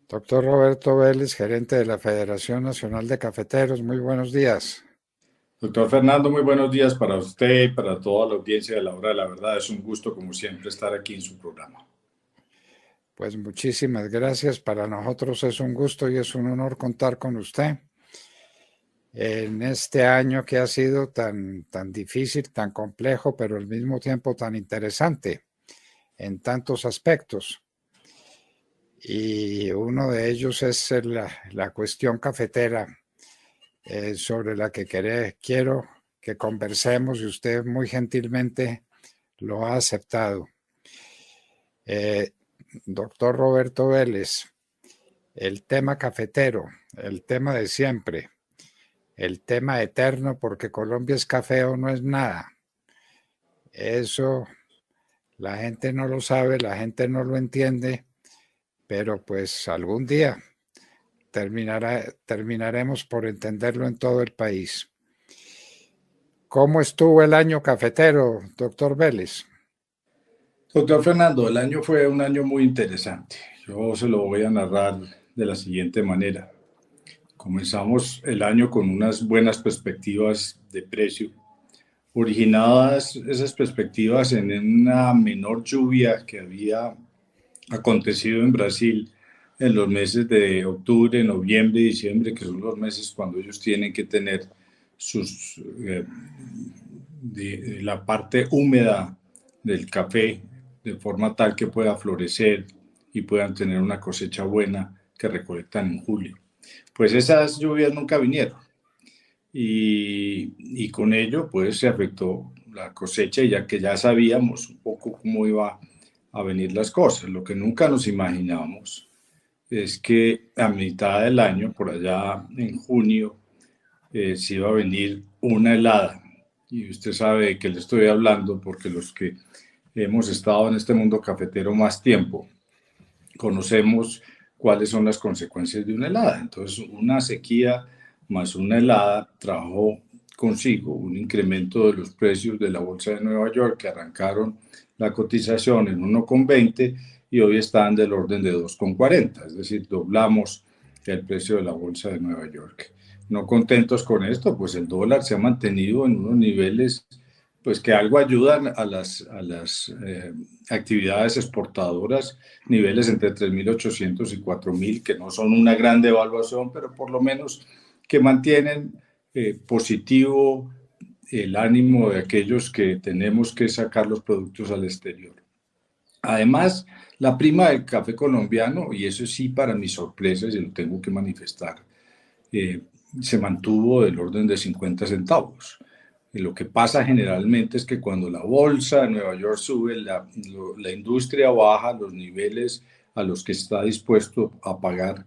Doctor Roberto Vélez, gerente de la Federación Nacional de Cafeteros, muy buenos días. Doctor Fernando, muy buenos días para usted y para toda la audiencia de la hora de la verdad. Es un gusto, como siempre, estar aquí en su programa. Pues muchísimas gracias. Para nosotros es un gusto y es un honor contar con usted en este año que ha sido tan difícil, tan complejo, pero al mismo tiempo tan interesante en tantos aspectos. Y uno de ellos es la cuestión cafetera, sobre la que quiero que conversemos y usted muy gentilmente lo ha aceptado. Eh, Doctor Roberto Vélez, el tema cafetero, el tema de siempre, el tema eterno, porque Colombia es café o no es nada. Eso la gente no lo sabe, la gente no lo entiende, pero pues algún día terminaremos por entenderlo en todo el país. ¿Cómo estuvo el año cafetero, doctor Vélez? Doctor Fernando, el año fue un año muy interesante. Yo se lo voy a narrar de la siguiente manera. Comenzamos el año con unas buenas perspectivas de precio, originadas esas perspectivas en una menor lluvia que había acontecido en Brasil en los meses de octubre, noviembre y diciembre, que son los meses cuando ellos tienen que tener sus, la parte húmeda del café de forma tal que pueda florecer y puedan tener una cosecha buena que recolectan en julio. Pues esas lluvias nunca vinieron y con ello pues se afectó la cosecha, ya que ya sabíamos un poco cómo iba a venir las cosas. Lo que nunca nos imaginábamos es que a mitad del año, por allá en junio, se iba a venir una helada. Y usted sabe de qué le estoy hablando, porque los que hemos estado en este mundo cafetero más tiempo, conocemos cuáles son las consecuencias de una helada. Entonces, una sequía más una helada trajo consigo un incremento de los precios de la bolsa de Nueva York, que arrancaron la cotización en 1,20 y hoy están del orden de 2,40, es decir, doblamos el precio de la bolsa de Nueva York. No contentos con esto, pues el dólar se ha mantenido en unos niveles pues que algo ayudan a las actividades exportadoras, niveles entre 3.800 y 4.000, que no son una gran devaluación, pero por lo menos que mantienen positivo el ánimo de aquellos que tenemos que sacar los productos al exterior. Además, la prima del café colombiano, y eso sí para mi sorpresa, y se lo tengo que manifestar, eh, se mantuvo del orden de 50 centavos. Y lo que pasa generalmente es que cuando la bolsa de Nueva York sube, la industria baja los niveles a los que está dispuesto a pagar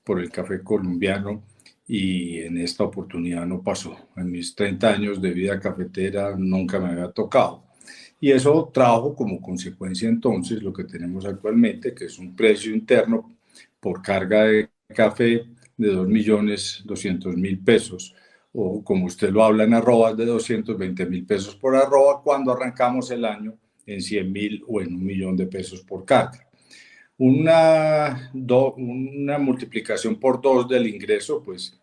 por el café colombiano, y en esta oportunidad no pasó. En mis 30 años de vida cafetera nunca me había tocado. Y eso trajo como consecuencia entonces lo que tenemos actualmente, que es un precio interno por carga de café de 2.200.000 pesos, o como usted lo habla en arrobas, de 220.000 pesos por arroba, cuando arrancamos el año en 100.000 o en 1.000.000 de pesos por carga. Una multiplicación por dos del ingreso, pues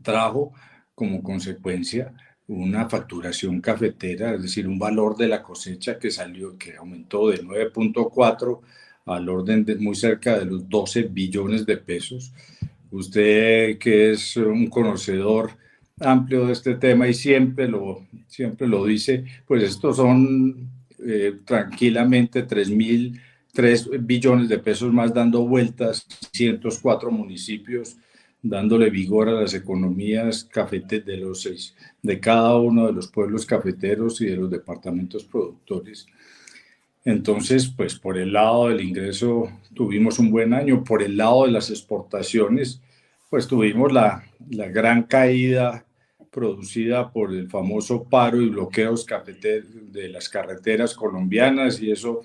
trajo como consecuencia una facturación cafetera, es decir, un valor de la cosecha que salió, que aumentó de 9,4 al orden de muy cerca de los 12 billones de pesos. Usted, que es un conocedor amplio de este tema y siempre lo dice, pues estos son tranquilamente 3 billones de pesos más dando vueltas, 104 municipios, dándole vigor a las economías cafeteras de cada uno de los pueblos cafeteros y de los departamentos productores. Entonces, pues por el lado del ingreso tuvimos un buen año, por el lado de las exportaciones, pues tuvimos la gran caída producida por el famoso paro y bloqueos de las carreteras colombianas, y eso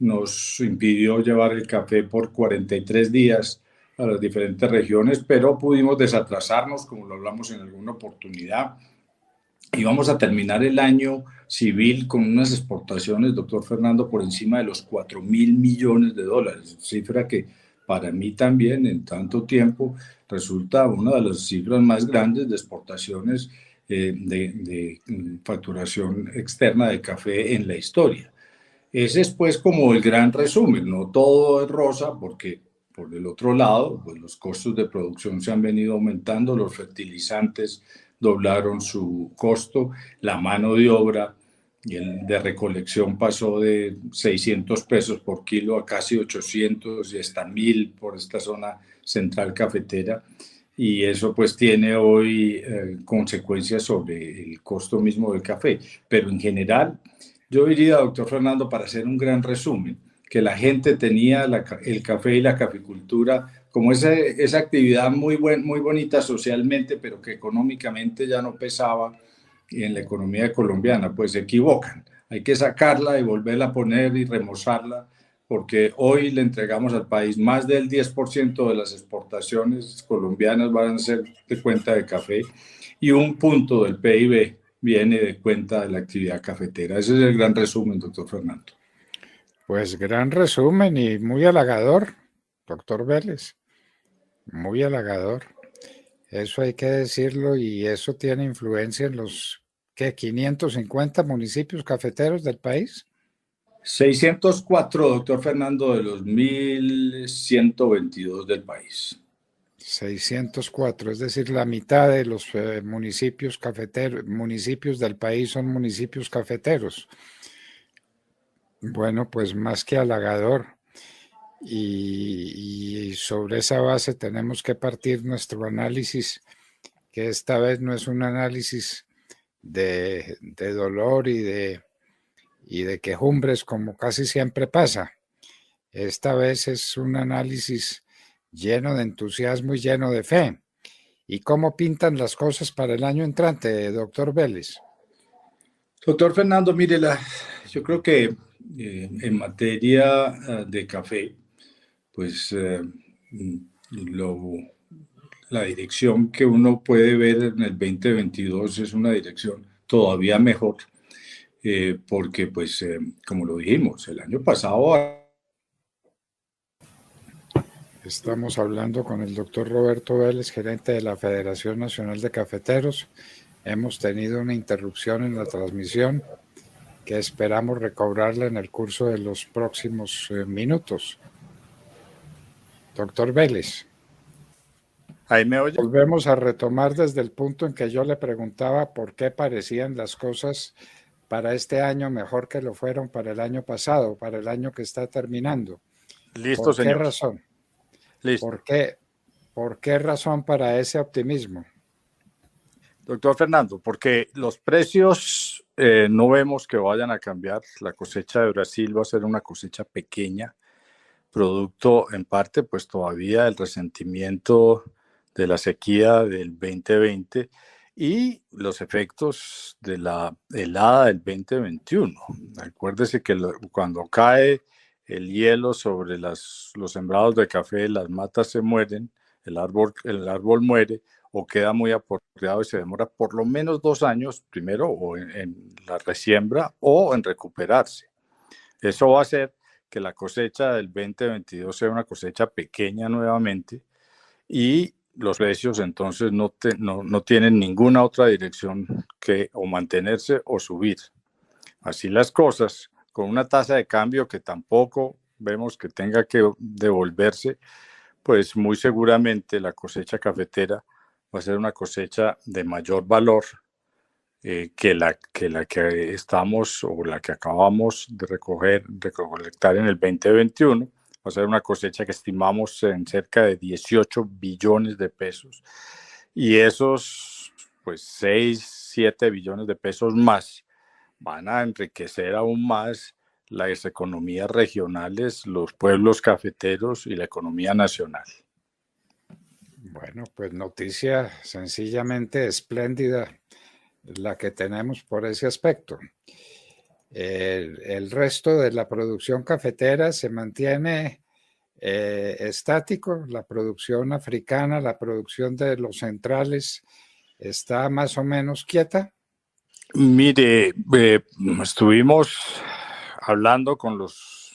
nos impidió llevar el café por 43 días a las diferentes regiones, pero pudimos desatrasarnos, como lo hablamos en alguna oportunidad, y vamos a terminar el año civil con unas exportaciones, doctor Fernando, por encima de los 4.000 millones de dólares, cifra que para mí también en tanto tiempo resulta una de las cifras más grandes de exportaciones de facturación externa de café en la historia. Ese es pues como el gran resumen, no todo es rosa porque por el otro lado, pues los costos de producción se han venido aumentando, los fertilizantes doblaron su costo, la mano de obra y el de recolección pasó de 600 pesos por kilo a casi 800 y hasta 1000 por esta zona central cafetera. Y eso pues tiene hoy consecuencias sobre el costo mismo del café. Pero en general, yo diría, doctor Fernando, para hacer un gran resumen, que la gente tenía el café y la caficultura como esa actividad muy bonita socialmente, pero que económicamente ya no pesaba en la economía colombiana, pues se equivocan. Hay que sacarla y volverla a poner y remozarla, porque hoy le entregamos al país más del 10% de las exportaciones colombianas van a ser de cuenta de café y un punto del PIB viene de cuenta de la actividad cafetera. Ese es el gran resumen, doctor Fernando. Pues gran resumen y muy halagador, doctor Vélez, muy halagador. Eso hay que decirlo y eso tiene influencia en los, ¿qué? 550 municipios cafeteros del país. 604, doctor Fernando, de los 1122 del país. 604, es decir, la mitad de los municipios cafeteros, municipios del país son municipios cafeteros. Bueno, pues más que halagador. Y sobre esa base tenemos que partir nuestro análisis, que esta vez no es un análisis de dolor y de quejumbres como casi siempre pasa. Esta vez es un análisis lleno de entusiasmo y lleno de fe. ¿Y cómo pintan las cosas para el año entrante, doctor Vélez? Doctor Fernando, mire, yo creo que en materia de café, pues la dirección que uno puede ver en el 2022 es una dirección todavía mejor, porque pues como lo dijimos, el año pasado... Estamos hablando con el doctor Roberto Vélez, gerente de la Federación Nacional de Cafeteros. Hemos tenido una interrupción en la transmisión que esperamos recobrarla en el curso de los próximos minutos. Doctor Vélez. ¿Ahí me oye? Volvemos a retomar desde el punto en que yo le preguntaba por qué parecían las cosas para este año mejor que lo fueron para el año pasado, para el año que está terminando. Listo, señor. ¿Por qué razón? Listo. ¿Por qué razón para ese optimismo? Doctor Fernando, porque los precios no vemos que vayan a cambiar. La cosecha de Brasil va a ser una cosecha pequeña, producto en parte pues todavía del resentimiento de la sequía del 2020 y los efectos de la helada del 2021. Acuérdese que cuando cae el hielo sobre los sembrados de café, las matas se mueren, el árbol muere o queda muy aporreado y se demora por lo menos 2 años, primero o en la resiembra o en recuperarse. Eso va a hacer que la cosecha del 2022 sea una cosecha pequeña nuevamente y los precios entonces no tienen ninguna otra dirección que o mantenerse o subir. Así las cosas, con una tasa de cambio que tampoco vemos que tenga que devolverse, pues muy seguramente la cosecha cafetera va a ser una cosecha de mayor valor que la que estamos o la que acabamos de recolectar en el 2021. Va a ser una cosecha que estimamos en cerca de 18 billones de pesos. Y esos, pues 6, 7 billones de pesos más van a enriquecer aún más las economías regionales, los pueblos cafeteros y la economía nacional. Bueno, pues noticia sencillamente espléndida la que tenemos por ese aspecto. El resto de la producción cafetera se mantiene estático, la producción africana, la producción de los centrales está más o menos quieta. Mire, estuvimos hablando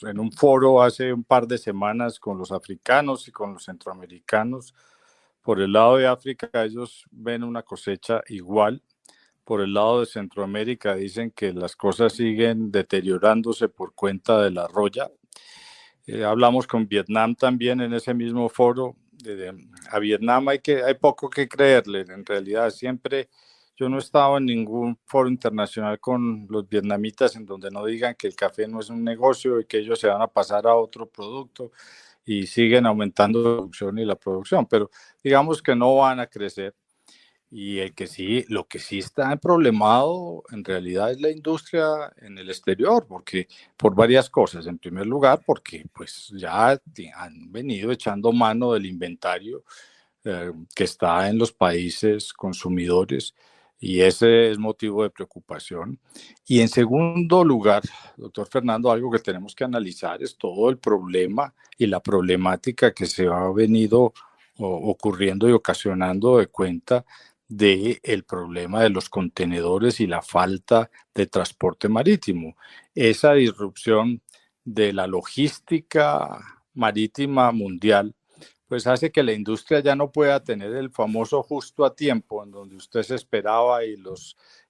en un foro hace un par de semanas con los africanos y con los centroamericanos, por el lado de África ellos ven una cosecha igual. Por el lado de Centroamérica dicen que las cosas siguen deteriorándose por cuenta de la roya. Hablamos con Vietnam también en ese mismo foro. A Vietnam hay poco que creerle. En realidad siempre yo no he estado en ningún foro internacional con los vietnamitas en donde no digan que el café no es un negocio y que ellos se van a pasar a otro producto y siguen aumentando la producción y la producción, pero digamos que no van a crecer. Y lo que sí está problemado en realidad es la industria en el exterior, porque por varias cosas. En primer lugar, porque pues ya han venido echando mano del inventario que está en los países consumidores y ese es motivo de preocupación. Y en segundo lugar, doctor Fernando, algo que tenemos que analizar es todo el problema y la problemática que se ha venido ocurriendo y ocasionando de cuenta del problema de los contenedores y la falta de transporte marítimo. Esa disrupción de la logística marítima mundial pues hace que la industria ya no pueda tener el famoso justo a tiempo, en donde usted se esperaba y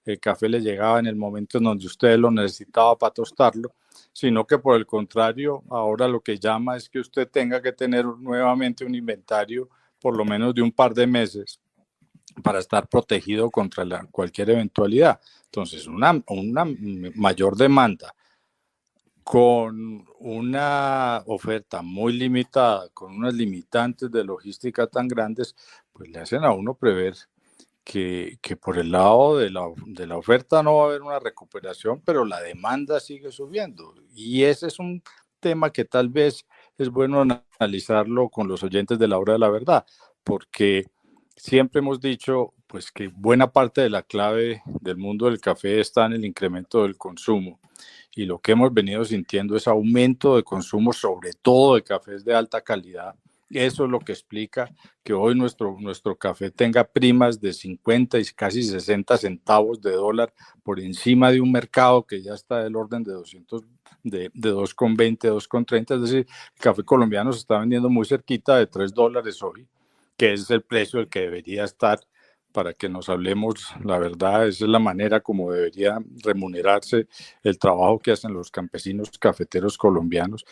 el café le llegaba en el momento en donde usted lo necesitaba para tostarlo, sino que por el contrario, ahora lo que llama es que usted tenga que tener nuevamente un inventario por lo menos de un par de meses para estar protegido contra cualquier eventualidad. Entonces, una mayor demanda con una oferta muy limitada, con unas limitantes de logística tan grandes, pues le hacen a uno prever que por el lado de la oferta no va a haber una recuperación, pero la demanda sigue subiendo. Y ese es un tema que tal vez es bueno analizarlo con los oyentes de la hora de la verdad, porque siempre hemos dicho pues que buena parte de la clave del mundo del café está en el incremento del consumo. Y lo que hemos venido sintiendo es aumento de consumo, sobre todo de cafés de alta calidad. Eso es lo que explica que hoy nuestro café tenga primas de 50 y casi 60 centavos de dólar por encima de un mercado que ya está del orden de 200, de 2,20, 2,30. Es decir, el café colombiano se está vendiendo muy cerquita de $3 hoy, que es el precio al que debería estar. Para que nos hablemos la verdad, esa es la manera como debería remunerarse el trabajo que hacen los campesinos cafeteros colombianos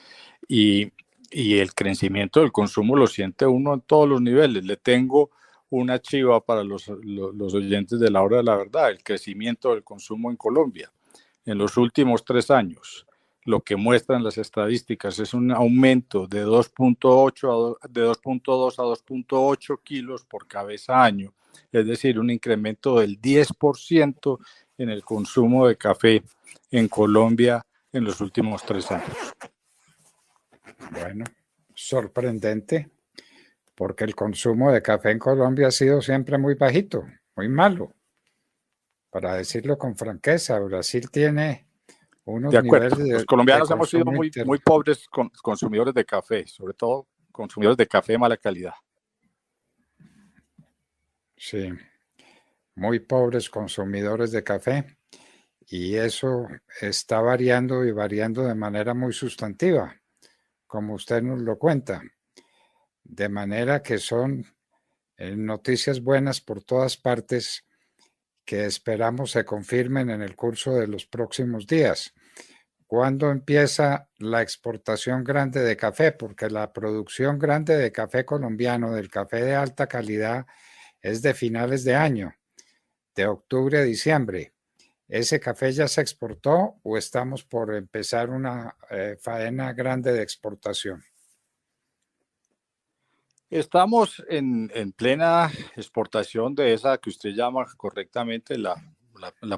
y el crecimiento del consumo lo siente uno en todos los niveles. Le tengo una chiva para los oyentes de la hora de la verdad, el crecimiento del consumo en Colombia en los últimos 3 años. Lo que muestran las estadísticas es un aumento de 2.2 a 2.8 kilos por cabeza año, es decir, un incremento del 10% en el consumo de café en Colombia en los últimos 3 años. Bueno, sorprendente, porque el consumo de café en Colombia ha sido siempre muy bajito, muy malo. Para decirlo con franqueza, Brasil tiene unos de acuerdo. niveles Los colombianos de hemos sido muy pobres consumidores de café, sobre todo consumidores de café de mala calidad. Sí, muy pobres consumidores de café, y eso está variando y variando de manera muy sustantiva, como usted nos lo cuenta, de manera que son noticias buenas por todas partes que esperamos se confirmen en el curso de los próximos días. ¿Cuándo empieza la exportación grande de café? Porque la producción grande de café colombiano, del café de alta calidad, es de finales de año, de octubre a diciembre. ¿Ese café ya se exportó o estamos por empezar una faena grande de exportación? Estamos en plena exportación de esa que usted llama correctamente la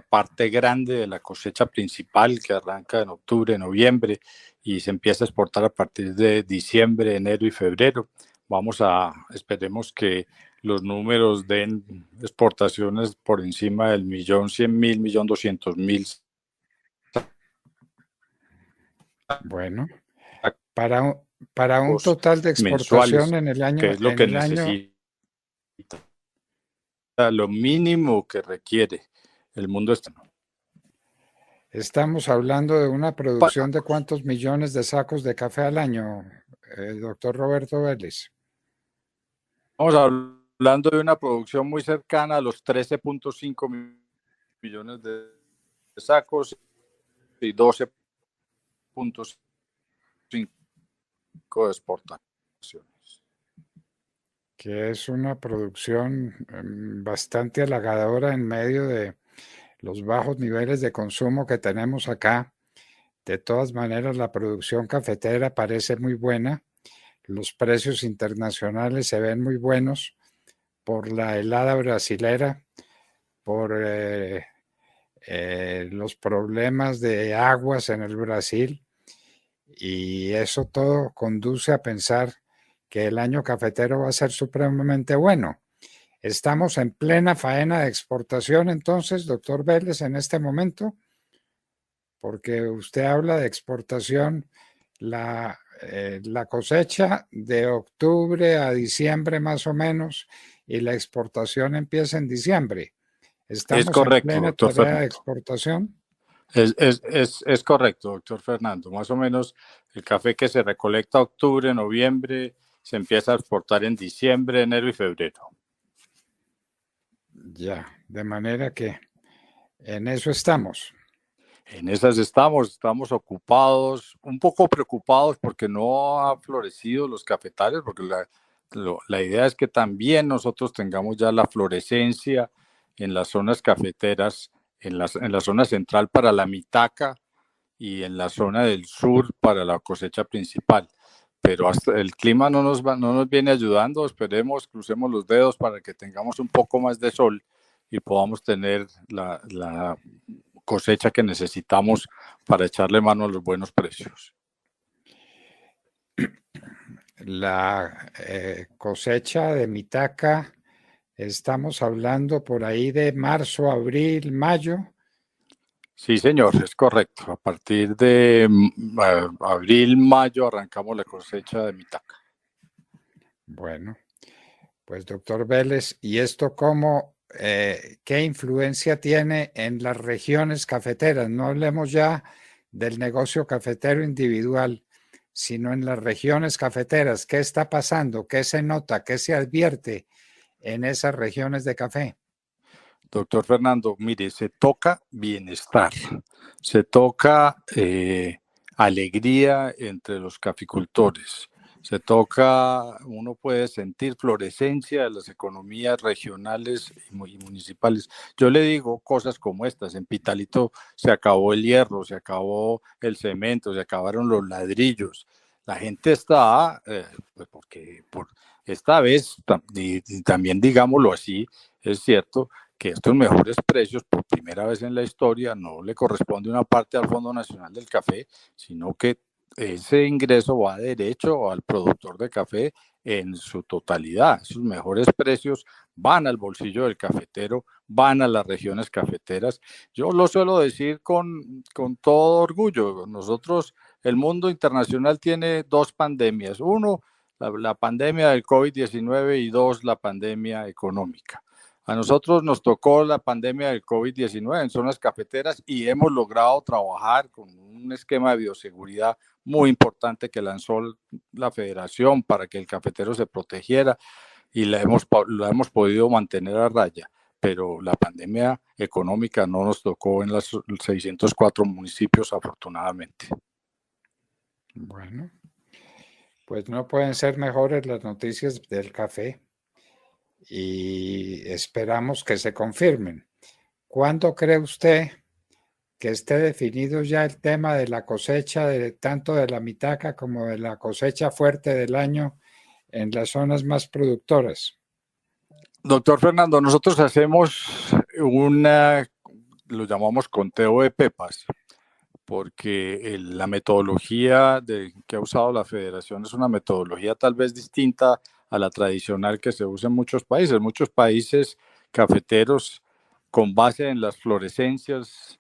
parte grande de la cosecha principal, que arranca en octubre, noviembre y se empieza a exportar a partir de diciembre, enero y febrero. Esperemos que los números den exportaciones por encima del 1.100.000, 1.200.000. Bueno, para un total de exportación mensuales, en el año, que es lo que necesita, lo mínimo que requiere el mundo externo. Estamos hablando de una Pa- producción de cuántos millones de sacos de café al año, doctor Roberto Vélez. Estamos hablando de una producción muy cercana a los 13.5 millones de sacos y 12.5 de exportaciones. Que es una producción bastante halagadora en medio de los bajos niveles de consumo que tenemos acá. De todas maneras, la producción cafetera parece muy buena. Los precios internacionales se ven muy buenos por la helada brasilera, por los problemas de aguas en el Brasil, y eso todo conduce a pensar que el año cafetero va a ser supremamente bueno. Estamos en plena faena de exportación entonces, doctor Vélez, en este momento, porque usted habla de exportación, la cosecha de octubre a diciembre más o menos, y la exportación empieza en diciembre. Es ¿Estamos en correcto, plena doctor tarea de Fernando. exportación? Es correcto, doctor Fernando. Más o menos el café que se recolecta octubre, noviembre, se empieza a exportar en diciembre, enero y febrero. Ya, de manera que en eso estamos. En esas estamos ocupados, un poco preocupados porque no ha florecido los cafetales, porque la idea es que también nosotros tengamos ya la florescencia en las zonas cafeteras, en la zona central para la mitaca y en la zona del sur para la cosecha principal. Pero hasta el clima no nos viene ayudando. Esperemos, crucemos los dedos para que tengamos un poco más de sol y podamos tener la cosecha que necesitamos para echarle mano a los buenos precios. La cosecha de mitaca, estamos hablando por ahí de marzo, abril, mayo. Sí, señor, es correcto. A partir de abril, mayo arrancamos la cosecha de mitaca. Bueno, pues doctor Vélez, ¿y esto qué influencia tiene en las regiones cafeteras? No hablemos ya del negocio cafetero individual, sino en las regiones cafeteras. ¿Qué está pasando? ¿Qué se nota? ¿Qué se advierte en esas regiones de café? Doctor Fernando, mire, se toca bienestar, se toca alegría entre los caficultores, se toca, uno puede sentir florescencia de las economías regionales y municipales. Yo le digo cosas como estas: en Pitalito se acabó el hierro, se acabó el cemento, se acabaron los ladrillos. La gente está, pues porque por esta vez, y también digámoslo así, es cierto que estos mejores precios, por primera vez en la historia, no le corresponde una parte al Fondo Nacional del Café, sino que ese ingreso va derecho al productor de café en su totalidad. Esos mejores precios van al bolsillo del cafetero, van a las regiones cafeteras. Yo lo suelo decir con todo orgullo. Nosotros, el mundo internacional tiene dos pandemias. Uno, la pandemia del COVID-19, y dos, la pandemia económica. A nosotros nos tocó la pandemia del COVID-19 en zonas cafeteras y hemos logrado trabajar con un esquema de bioseguridad muy importante que lanzó la federación para que el cafetero se protegiera, y la hemos podido mantener a raya. Pero la pandemia económica no nos tocó en los 604 municipios, afortunadamente. Bueno, pues no pueden ser mejores las noticias del café y esperamos que se confirmen. ¿Cuándo cree usted que esté definido ya el tema de la cosecha, tanto de la mitaca como de la cosecha fuerte del año en las zonas más productoras? Doctor Fernando, nosotros hacemos lo llamamos conteo de pepas, porque la metodología que ha usado la federación es una metodología tal vez distinta a la tradicional que se usa en muchos países. Muchos países cafeteros, con base en las florescencias,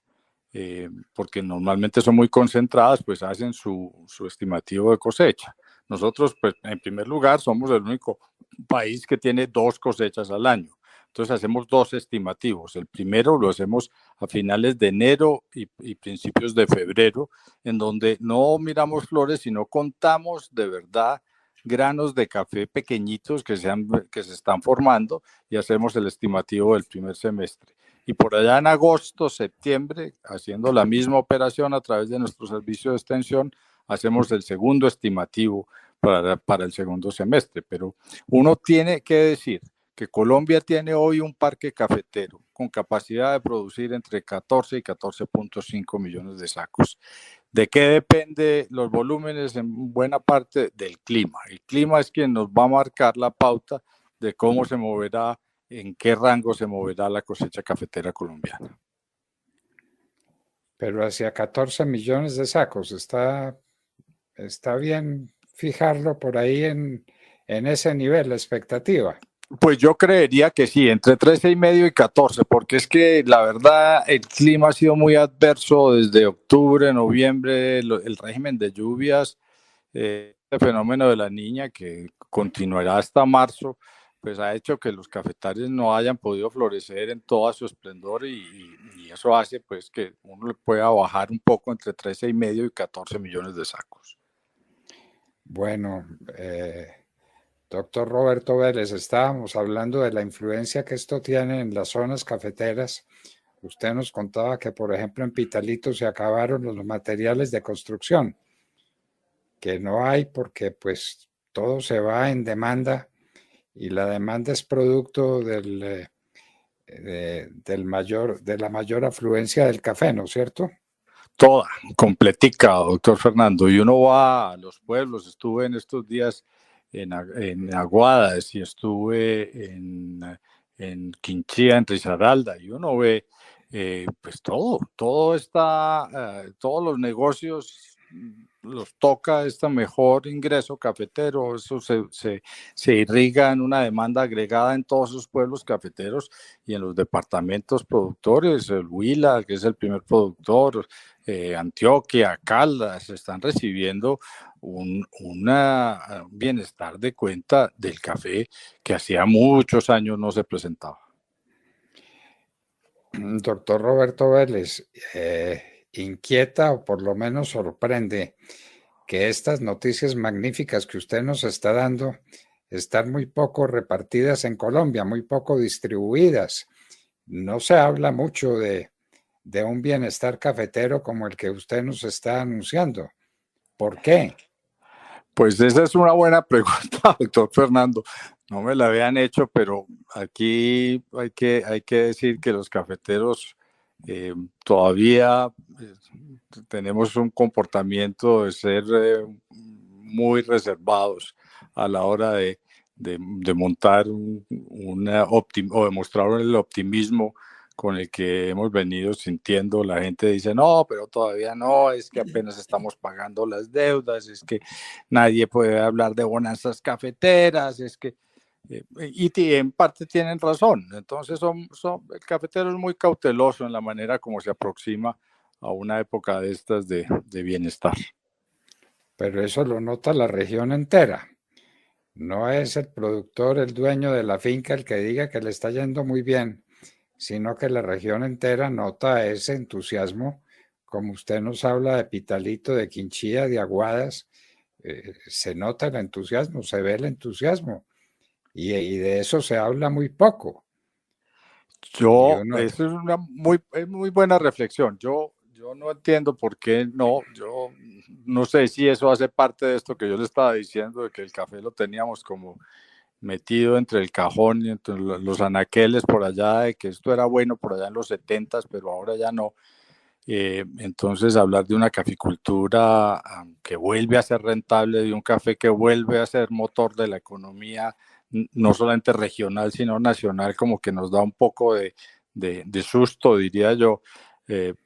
porque normalmente son muy concentradas, pues hacen su estimativo de cosecha. Nosotros, pues, en primer lugar, somos el único país que tiene 2 cosechas al año. Entonces hacemos dos estimativos. El primero lo hacemos a finales de enero y principios de febrero, en donde no miramos flores, sino contamos de verdad granos de café pequeñitos que se están formando y hacemos el estimativo del primer semestre. Y por allá en agosto, septiembre, haciendo la misma operación a través de nuestro servicio de extensión, hacemos el segundo estimativo para el segundo semestre. Pero uno tiene que decir que Colombia tiene hoy un parque cafetero con capacidad de producir entre 14 y 14.5 millones de sacos. ¿De qué depende los volúmenes? En buena parte del clima. El clima es quien nos va a marcar la pauta de cómo se moverá, en qué rango se moverá la cosecha cafetera colombiana. Pero hacia 14 millones de sacos, está bien fijarlo por ahí en ese nivel, la expectativa. Pues yo creería que sí, entre 13,5 y 14, porque es que la verdad el clima ha sido muy adverso desde octubre, noviembre, el régimen de lluvias, el fenómeno de la Niña que continuará hasta marzo, pues ha hecho que los cafetales no hayan podido florecer en todo su esplendor y eso hace pues que uno le pueda bajar un poco entre 13,5 y 14 millones de sacos. Bueno, doctor Roberto Vélez, estábamos hablando de la influencia que esto tiene en las zonas cafeteras. Usted nos contaba que, por ejemplo, en Pitalito se acabaron los materiales de construcción, que no hay porque pues todo se va en demanda y la demanda es producto de la mayor afluencia del café, ¿no es cierto? Toda, completica, doctor Fernando. Y uno va a los pueblos, estuve en estos días en Aguadas y estuve en Quinchía, en Risaralda, y uno ve pues todo está, todos los negocios los toca este mejor ingreso cafetero, eso se irriga en una demanda agregada en todos esos pueblos cafeteros y en los departamentos productores, el Huila, que es el primer productor, Antioquia, Caldas, están recibiendo un bienestar de cuenta del café que hacía muchos años no se presentaba. Doctor Roberto Vélez, inquieta o por lo menos sorprende que estas noticias magníficas que usted nos está dando están muy poco repartidas en Colombia, muy poco distribuidas. No se habla mucho de un bienestar cafetero como el que usted nos está anunciando. ¿Por qué? Pues esa es una buena pregunta, doctor Fernando. No me la habían hecho, pero aquí hay que decir que los cafeteros todavía tenemos un comportamiento de ser muy reservados a la hora de montar o de mostrar el optimismo con el que hemos venido sintiendo. La gente dice, no, pero todavía no, es que apenas estamos pagando las deudas, es que nadie puede hablar de bonanzas cafeteras, es que... y en parte tienen razón. Entonces el cafetero es muy cauteloso en la manera como se aproxima a una época de estas de bienestar. Pero eso lo nota la región entera. No es el productor, el dueño de la finca, el que diga que le está yendo muy bien, sino que la región entera nota ese entusiasmo, como usted nos habla de Pitalito, de Quinchía, de Aguadas, se nota el entusiasmo, se ve el entusiasmo, y de eso se habla muy poco. Eso es una muy buena reflexión. Yo no entiendo por qué no. Yo no sé si eso hace parte de esto que yo le estaba diciendo, de que el café lo teníamos como metido entre el cajón y entre los anaqueles por allá, de que esto era bueno por allá en los 70s, pero ahora ya no. Entonces, hablar de una caficultura que vuelve a ser rentable, de un café que vuelve a ser motor de la economía, no solamente regional, sino nacional, como que nos da un poco de susto, diría yo.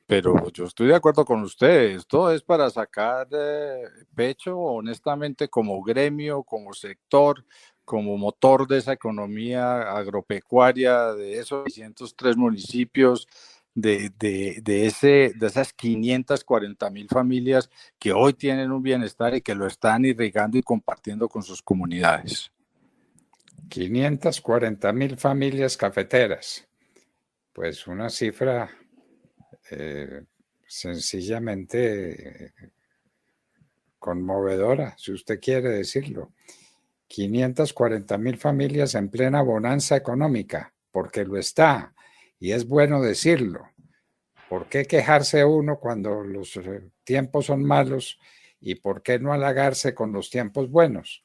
Pero yo estoy de acuerdo con ustedes. Esto es para sacar pecho, honestamente, como gremio, como sector, como motor de esa economía agropecuaria, de esos 603 municipios, de esas 540,000 familias que hoy tienen un bienestar y que lo están irrigando y compartiendo con sus comunidades. 540.000 familias cafeteras. Pues una cifra sencillamente conmovedora, si usted quiere decirlo. 540.000 familias en plena bonanza económica, porque lo está, y es bueno decirlo. ¿Por qué quejarse uno cuando los tiempos son malos y por qué no halagarse con los tiempos buenos?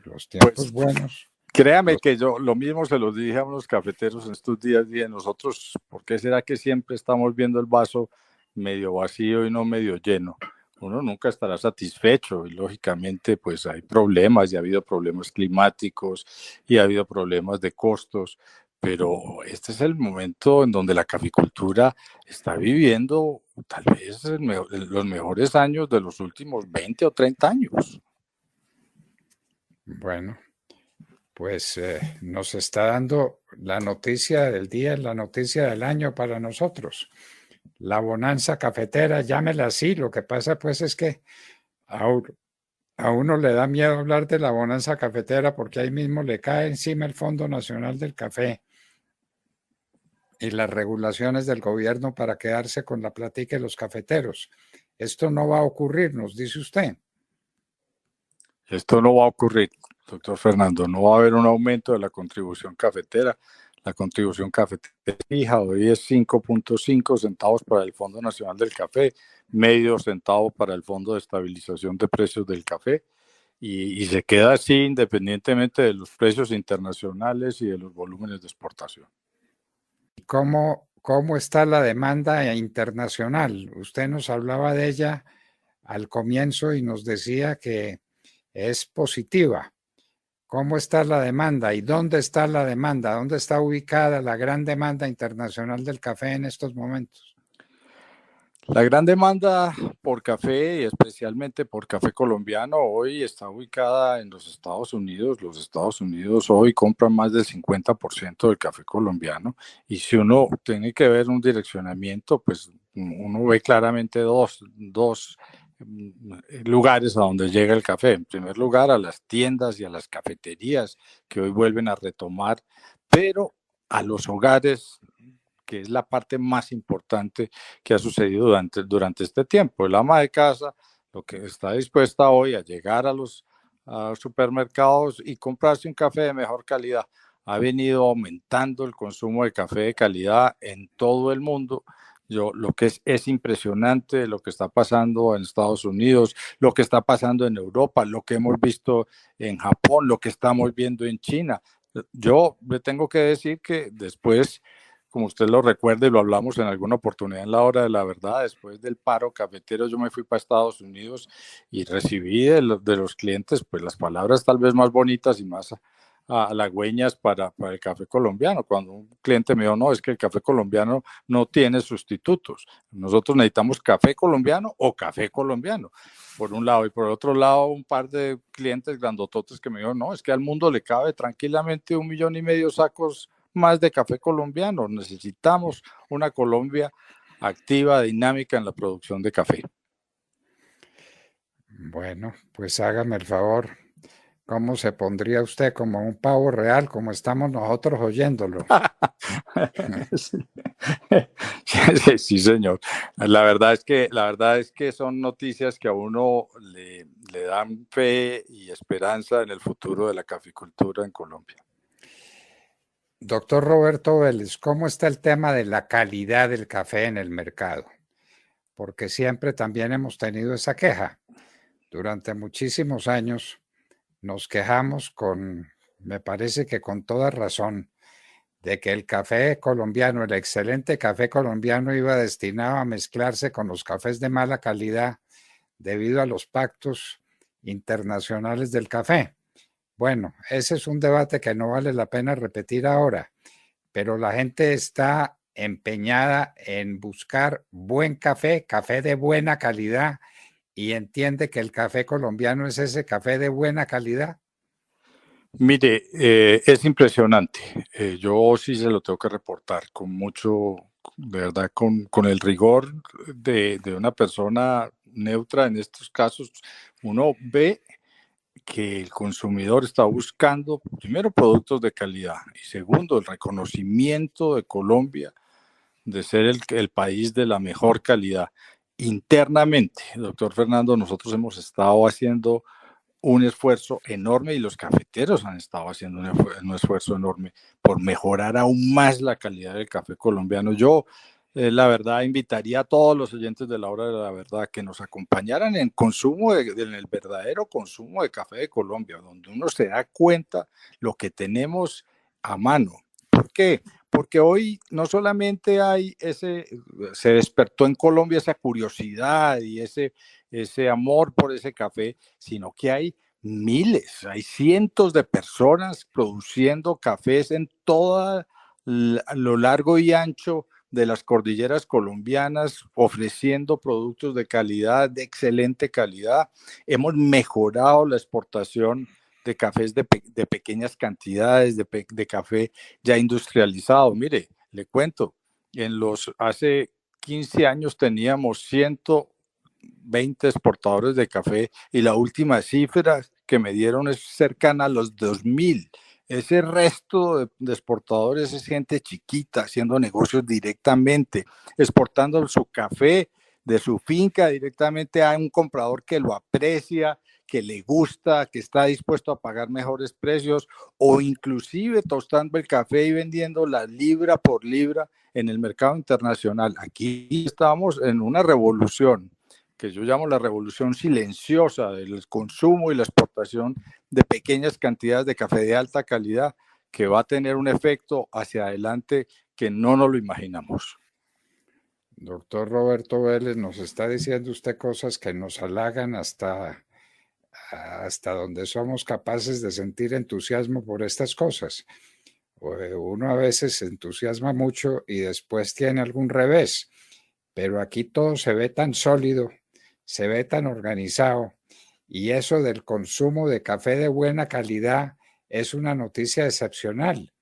Los tiempos buenos. Créame que yo lo mismo se los dije a unos cafeteros en estos días, y nosotros, ¿por qué será que siempre estamos viendo el vaso medio vacío y no medio lleno? Uno nunca estará satisfecho y lógicamente pues hay problemas y ha habido problemas climáticos y ha habido problemas de costos, pero este es el momento en donde la caficultura está viviendo tal vez los mejores años de los últimos 20 o 30 años. Bueno, pues nos está dando la noticia del día, la noticia del año para nosotros. La bonanza cafetera, llámela así. Lo que pasa pues es que a uno le da miedo hablar de la bonanza cafetera porque ahí mismo le cae encima el Fondo Nacional del Café y las regulaciones del gobierno para quedarse con la plática de los cafeteros. Esto no va a ocurrir, nos dice usted. Esto no va a ocurrir, doctor Fernando. No va a haber un aumento de la contribución cafetera. La contribución cafetera fija hoy es 5.5 centavos para el Fondo Nacional del Café, medio centavo para el Fondo de Estabilización de Precios del Café, y se queda así independientemente de los precios internacionales y de los volúmenes de exportación. ¿Cómo está la demanda internacional? Usted nos hablaba de ella al comienzo y nos decía que es positiva. ¿Cómo está la demanda y dónde está la demanda? ¿Dónde está ubicada la gran demanda internacional del café en estos momentos? La gran demanda por café y especialmente por café colombiano hoy está ubicada en los Estados Unidos. Los Estados Unidos hoy compran más del 50% del café colombiano, y si uno tiene que ver un direccionamiento, pues uno ve claramente dos lugares a donde llega el café. En primer lugar, a las tiendas y a las cafeterías que hoy vuelven a retomar, pero a los hogares, que es la parte más importante que ha sucedido durante este tiempo. El ama de casa, lo que está dispuesta hoy a llegar a los supermercados y comprarse un café de mejor calidad. Ha venido aumentando el consumo de café de calidad en todo el mundo. Lo que es impresionante lo que está pasando en Estados Unidos, lo que está pasando en Europa, lo que hemos visto en Japón, lo que estamos viendo en China. Yo le tengo que decir que después, como usted lo recuerda y lo hablamos en alguna oportunidad en la hora de la verdad, después del paro cafetero yo me fui para Estados Unidos y recibí de los clientes pues las palabras tal vez más bonitas y más halagüeñas para el café colombiano. Cuando un cliente me dijo, no, es que el café colombiano no tiene sustitutos, nosotros necesitamos café colombiano o café colombiano, por un lado, y por otro lado un par de clientes grandototes que me dijeron, no, es que al mundo le cabe tranquilamente 1,5 millones sacos más de café colombiano. Necesitamos una Colombia activa, dinámica en la producción de café. Bueno, pues hágame el favor. ¿Cómo se pondría usted como un pavo real, como estamos nosotros oyéndolo? Sí, señor. La verdad es que son noticias que a uno le dan fe y esperanza en el futuro de la caficultura en Colombia. Doctor Roberto Vélez, ¿cómo está el tema de la calidad del café en el mercado? Porque siempre también hemos tenido esa queja. Durante muchísimos años nos quejamos me parece que con toda razón, de que el café colombiano, el excelente café colombiano, iba destinado a mezclarse con los cafés de mala calidad debido a los pactos internacionales del café. Bueno, ese es un debate que no vale la pena repetir ahora, pero la gente está empeñada en buscar buen café, café de buena calidad, y entiende que el café colombiano es ese café de buena calidad. Mire, es impresionante. Yo sí se lo tengo que reportar con mucho, de verdad, con el rigor de una persona neutra en estos casos. Uno ve que el consumidor está buscando, primero, productos de calidad y segundo, el reconocimiento de Colombia de ser el país de la mejor calidad. Internamente, doctor Fernando, nosotros hemos estado haciendo un esfuerzo enorme y los cafeteros han estado haciendo un esfuerzo enorme por mejorar aún más la calidad del café colombiano. Yo, la verdad, invitaría a todos los oyentes de la hora de la verdad que nos acompañaran en consumo, en el verdadero consumo de café de Colombia, donde uno se da cuenta lo que tenemos a mano. ¿Por qué? Porque hoy no solamente se despertó en Colombia esa curiosidad y ese amor por ese café, sino que hay miles, hay cientos de personas produciendo cafés en todo lo largo y ancho de las cordilleras colombianas, ofreciendo productos de calidad, de excelente calidad. Hemos mejorado la exportación de cafés de pequeñas cantidades, de café ya industrializado. Mire, le cuento, hace 15 años teníamos 120 exportadores de café y la última cifra que me dieron es cercana a los 2000. Ese resto de exportadores es gente chiquita haciendo negocios directamente, exportando su café de su finca directamente a un comprador que lo aprecia, que le gusta, que está dispuesto a pagar mejores precios o inclusive tostando el café y vendiendo la libra por libra en el mercado internacional. Aquí estamos en una revolución que yo llamo la revolución silenciosa del consumo y la exportación de pequeñas cantidades de café de alta calidad que va a tener un efecto hacia adelante que no nos lo imaginamos. Doctor Roberto Vélez, nos está diciendo usted cosas que nos halagan hasta donde somos capaces de sentir entusiasmo por estas cosas. Uno a veces se entusiasma mucho y después tiene algún revés, pero aquí todo se ve tan sólido, se ve tan organizado, y eso del consumo de café de buena calidad es una noticia excepcional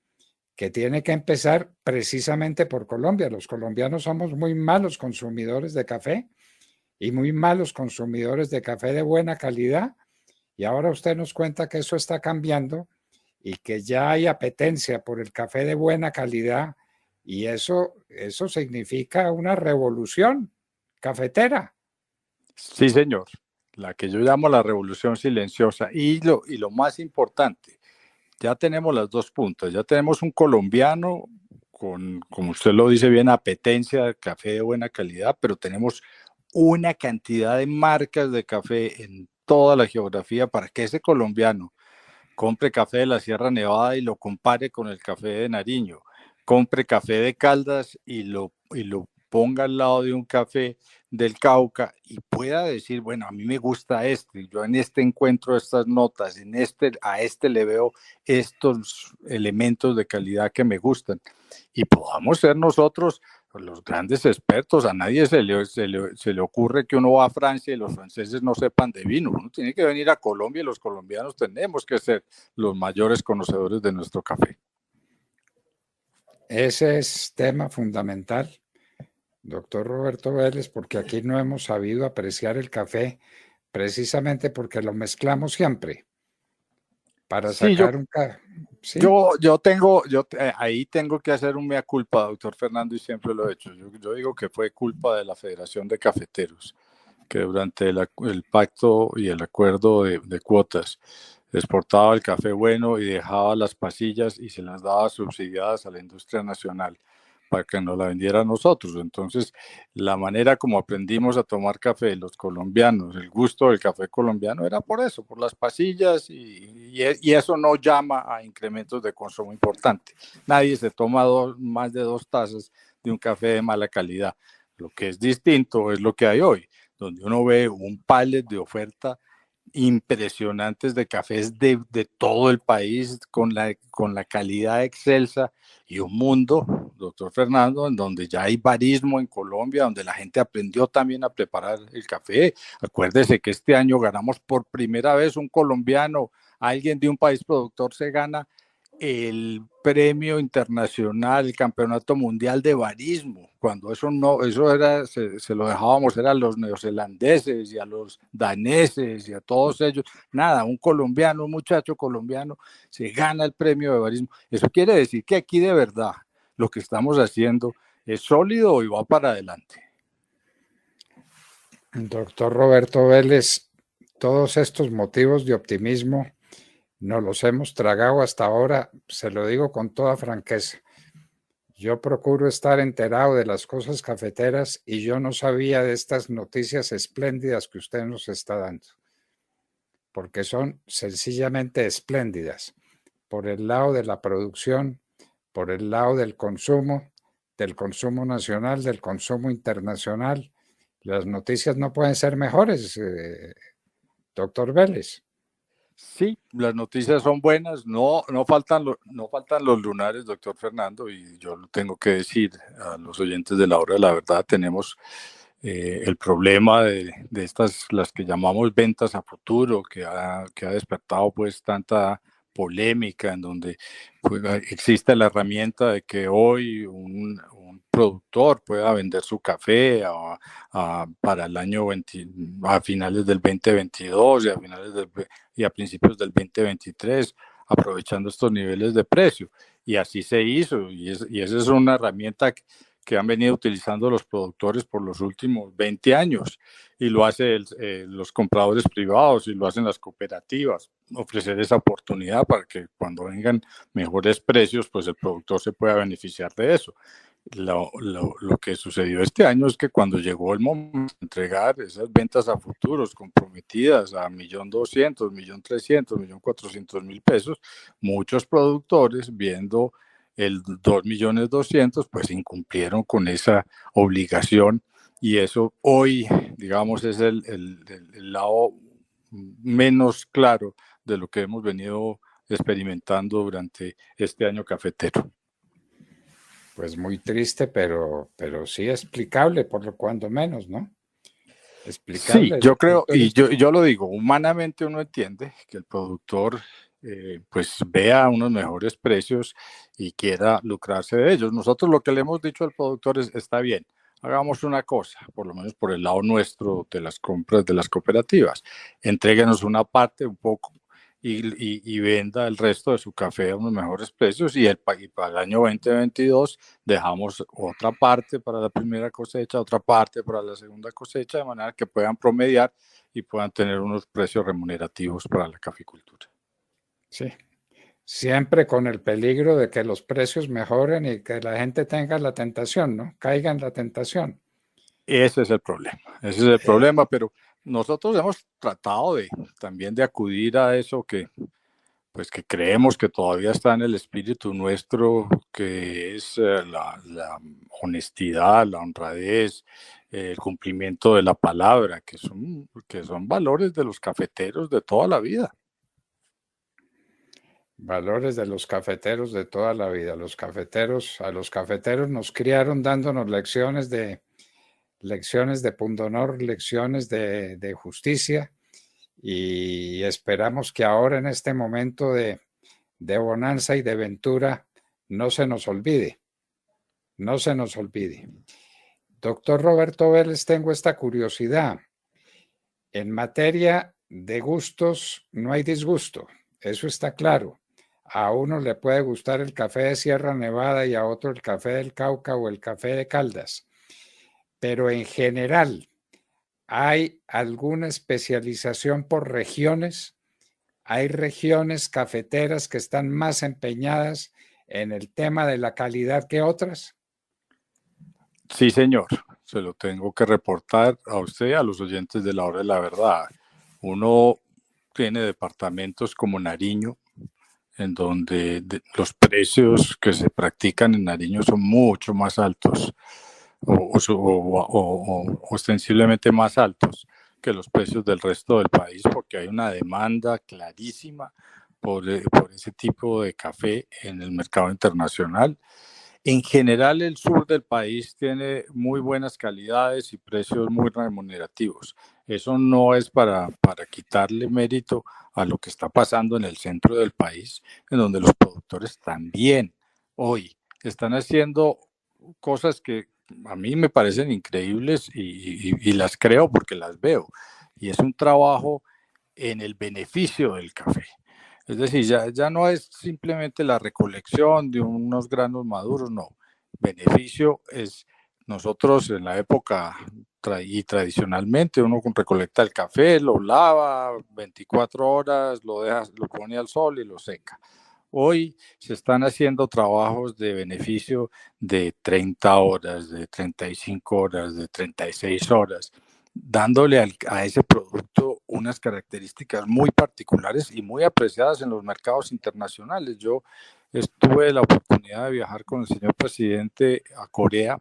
que tiene que empezar precisamente por Colombia. Los colombianos somos muy malos consumidores de café y muy malos consumidores de café de buena calidad, y ahora usted nos cuenta que eso está cambiando y que ya hay apetencia por el café de buena calidad, y eso significa una revolución cafetera. Sí, señor, la que yo llamo la revolución silenciosa. Y lo más importante, ya tenemos las dos puntas, ya tenemos un colombiano con, como usted lo dice bien, apetencia de café de buena calidad, pero tenemos una cantidad de marcas de café en toda la geografía para que ese colombiano compre café de la Sierra Nevada y lo compare con el café de Nariño, compre café de Caldas y lo ponga al lado de un café del Cauca y pueda decir, bueno, a mí me gusta este, yo en este encuentro estas notas, a este le veo estos elementos de calidad que me gustan, y podamos ser nosotros los grandes expertos. A nadie se le ocurre que uno va a Francia y los franceses no sepan de vino. Uno tiene que venir a Colombia y los colombianos tenemos que ser los mayores conocedores de nuestro café. Ese es tema fundamental, doctor Roberto Vélez, porque aquí no hemos sabido apreciar el café precisamente porque lo mezclamos siempre para sacar un café. ¿Sí? Ahí tengo que hacer un mea culpa, doctor Fernando, y siempre lo he hecho. Yo digo que fue culpa de la Federación de Cafeteros, que durante el pacto y el acuerdo de cuotas exportaba el café bueno y dejaba las pasillas y se las daba subsidiadas a la industria nacional para que nos la vendiera a nosotros. Entonces, la manera como aprendimos a tomar café los colombianos, el gusto del café colombiano era por eso, por las pasillas, y eso no llama a incrementos de consumo importante. Nadie se toma más de 2 tazas de un café de mala calidad. Lo que es distinto es lo que hay hoy, donde uno ve un pallet de oferta impresionantes de cafés de todo el país con la calidad excelsa, y un mundo, doctor Fernando, en donde ya hay barismo en Colombia, donde la gente aprendió también a preparar el café. Acuérdese que este año ganamos por primera vez un colombiano, alguien de un país productor se gana el premio internacional, el campeonato mundial de barismo, cuando eso no, eso era, se lo dejábamos, eran los neozelandeses y a los daneses y a todos ellos, nada, un colombiano, un muchacho colombiano se gana el premio de barismo. Eso quiere decir que aquí de verdad lo que estamos haciendo es sólido y va para adelante. Doctor Roberto Vélez, todos estos motivos de optimismo nos los hemos tragado hasta ahora, se lo digo con toda franqueza. Yo procuro estar enterado de las cosas cafeteras y yo no sabía de estas noticias espléndidas que usted nos está dando, porque son sencillamente espléndidas, por el lado de la producción, por el lado del consumo nacional, del consumo internacional. Las noticias no pueden ser mejores, doctor Vélez. Sí, las noticias son buenas, no faltan los lunares, doctor Fernando, y yo lo tengo que decir a los oyentes de la hora de la verdad, tenemos el problema de estas, las que llamamos ventas a futuro, que ha despertado pues tanta polémica, en donde pues, existe la herramienta de que hoy un productor pueda vender su café para el año a finales del 2022 y a principios del 2023, aprovechando estos niveles de precio. Y así se hizo, y esa es una herramienta que han venido utilizando los productores por los últimos 20 años, y lo hacen los compradores privados y lo hacen las cooperativas, ofrecer esa oportunidad para que cuando vengan mejores precios, pues el productor se pueda beneficiar de eso. Lo que sucedió este año es que cuando llegó el momento de entregar esas ventas a futuros comprometidas a 1.200.000, 1.300.000, 1.400.000 pesos, muchos productores, viendo el 2.200.000, pues incumplieron con esa obligación, y eso hoy, digamos, es el lado menos claro de lo que hemos venido experimentando durante este año cafetero. Pues muy triste, pero sí explicable, por lo cuando menos, ¿no? Explicable. Sí, yo creo, y yo lo digo, humanamente uno entiende que el productor pues vea unos mejores precios y quiera lucrarse de ellos. Nosotros lo que le hemos dicho al productor es, está bien, hagamos una cosa, por lo menos por el lado nuestro de las compras de las cooperativas, entréguenos una parte, un poco, y venda el resto de su café a unos mejores precios, y para el año 2022 dejamos otra parte para la primera cosecha, otra parte para la segunda cosecha, de manera que puedan promediar y puedan tener unos precios remunerativos para la caficultura. Sí, siempre con el peligro de que los precios mejoren y que la gente tenga la tentación, ¿no? Caiga en la tentación. Ese es el problema, pero nosotros hemos tratado también de acudir a eso que creemos que todavía está en el espíritu nuestro, que es la honestidad, la honradez, el cumplimiento de la palabra, que son valores de los cafeteros de toda la vida. Valores de los cafeteros de toda la vida. A los cafeteros nos criaron dándonos lecciones de pundonor, lecciones de justicia, y esperamos que ahora en este momento de bonanza y de ventura no se nos olvide. Doctor Roberto Vélez, tengo esta curiosidad. En materia de gustos no hay disgusto, eso está claro. A uno le puede gustar el café de Sierra Nevada y a otro el café del Cauca o el café de Caldas, pero en general, ¿hay alguna especialización por regiones? ¿Hay regiones cafeteras que están más empeñadas en el tema de la calidad que otras? Sí, señor. Se lo tengo que reportar a usted y a los oyentes de la hora de la verdad. Uno tiene departamentos como Nariño, en donde los precios que se practican en Nariño son mucho más altos o ostensiblemente más altos que los precios del resto del país, porque hay una demanda clarísima por ese tipo de café en el mercado internacional. En general, el sur del país tiene muy buenas calidades y precios muy remunerativos. Eso no es para quitarle mérito a lo que está pasando en el centro del país, en donde los productores productores también hoy están haciendo cosas que a mí me parecen increíbles y las creo porque las veo. Y es un trabajo en el beneficio del café. Es decir, ya no es simplemente la recolección de unos granos maduros, no. Beneficio es nosotros en la época y tradicionalmente uno recolecta el café, lo lava 24 horas, lo pone al sol y lo seca. Hoy se están haciendo trabajos de beneficio de 30 horas, de 35 horas, de 36 horas, dándole a ese producto unas características muy particulares y muy apreciadas en los mercados internacionales. Yo tuve la oportunidad de viajar con el señor presidente a Corea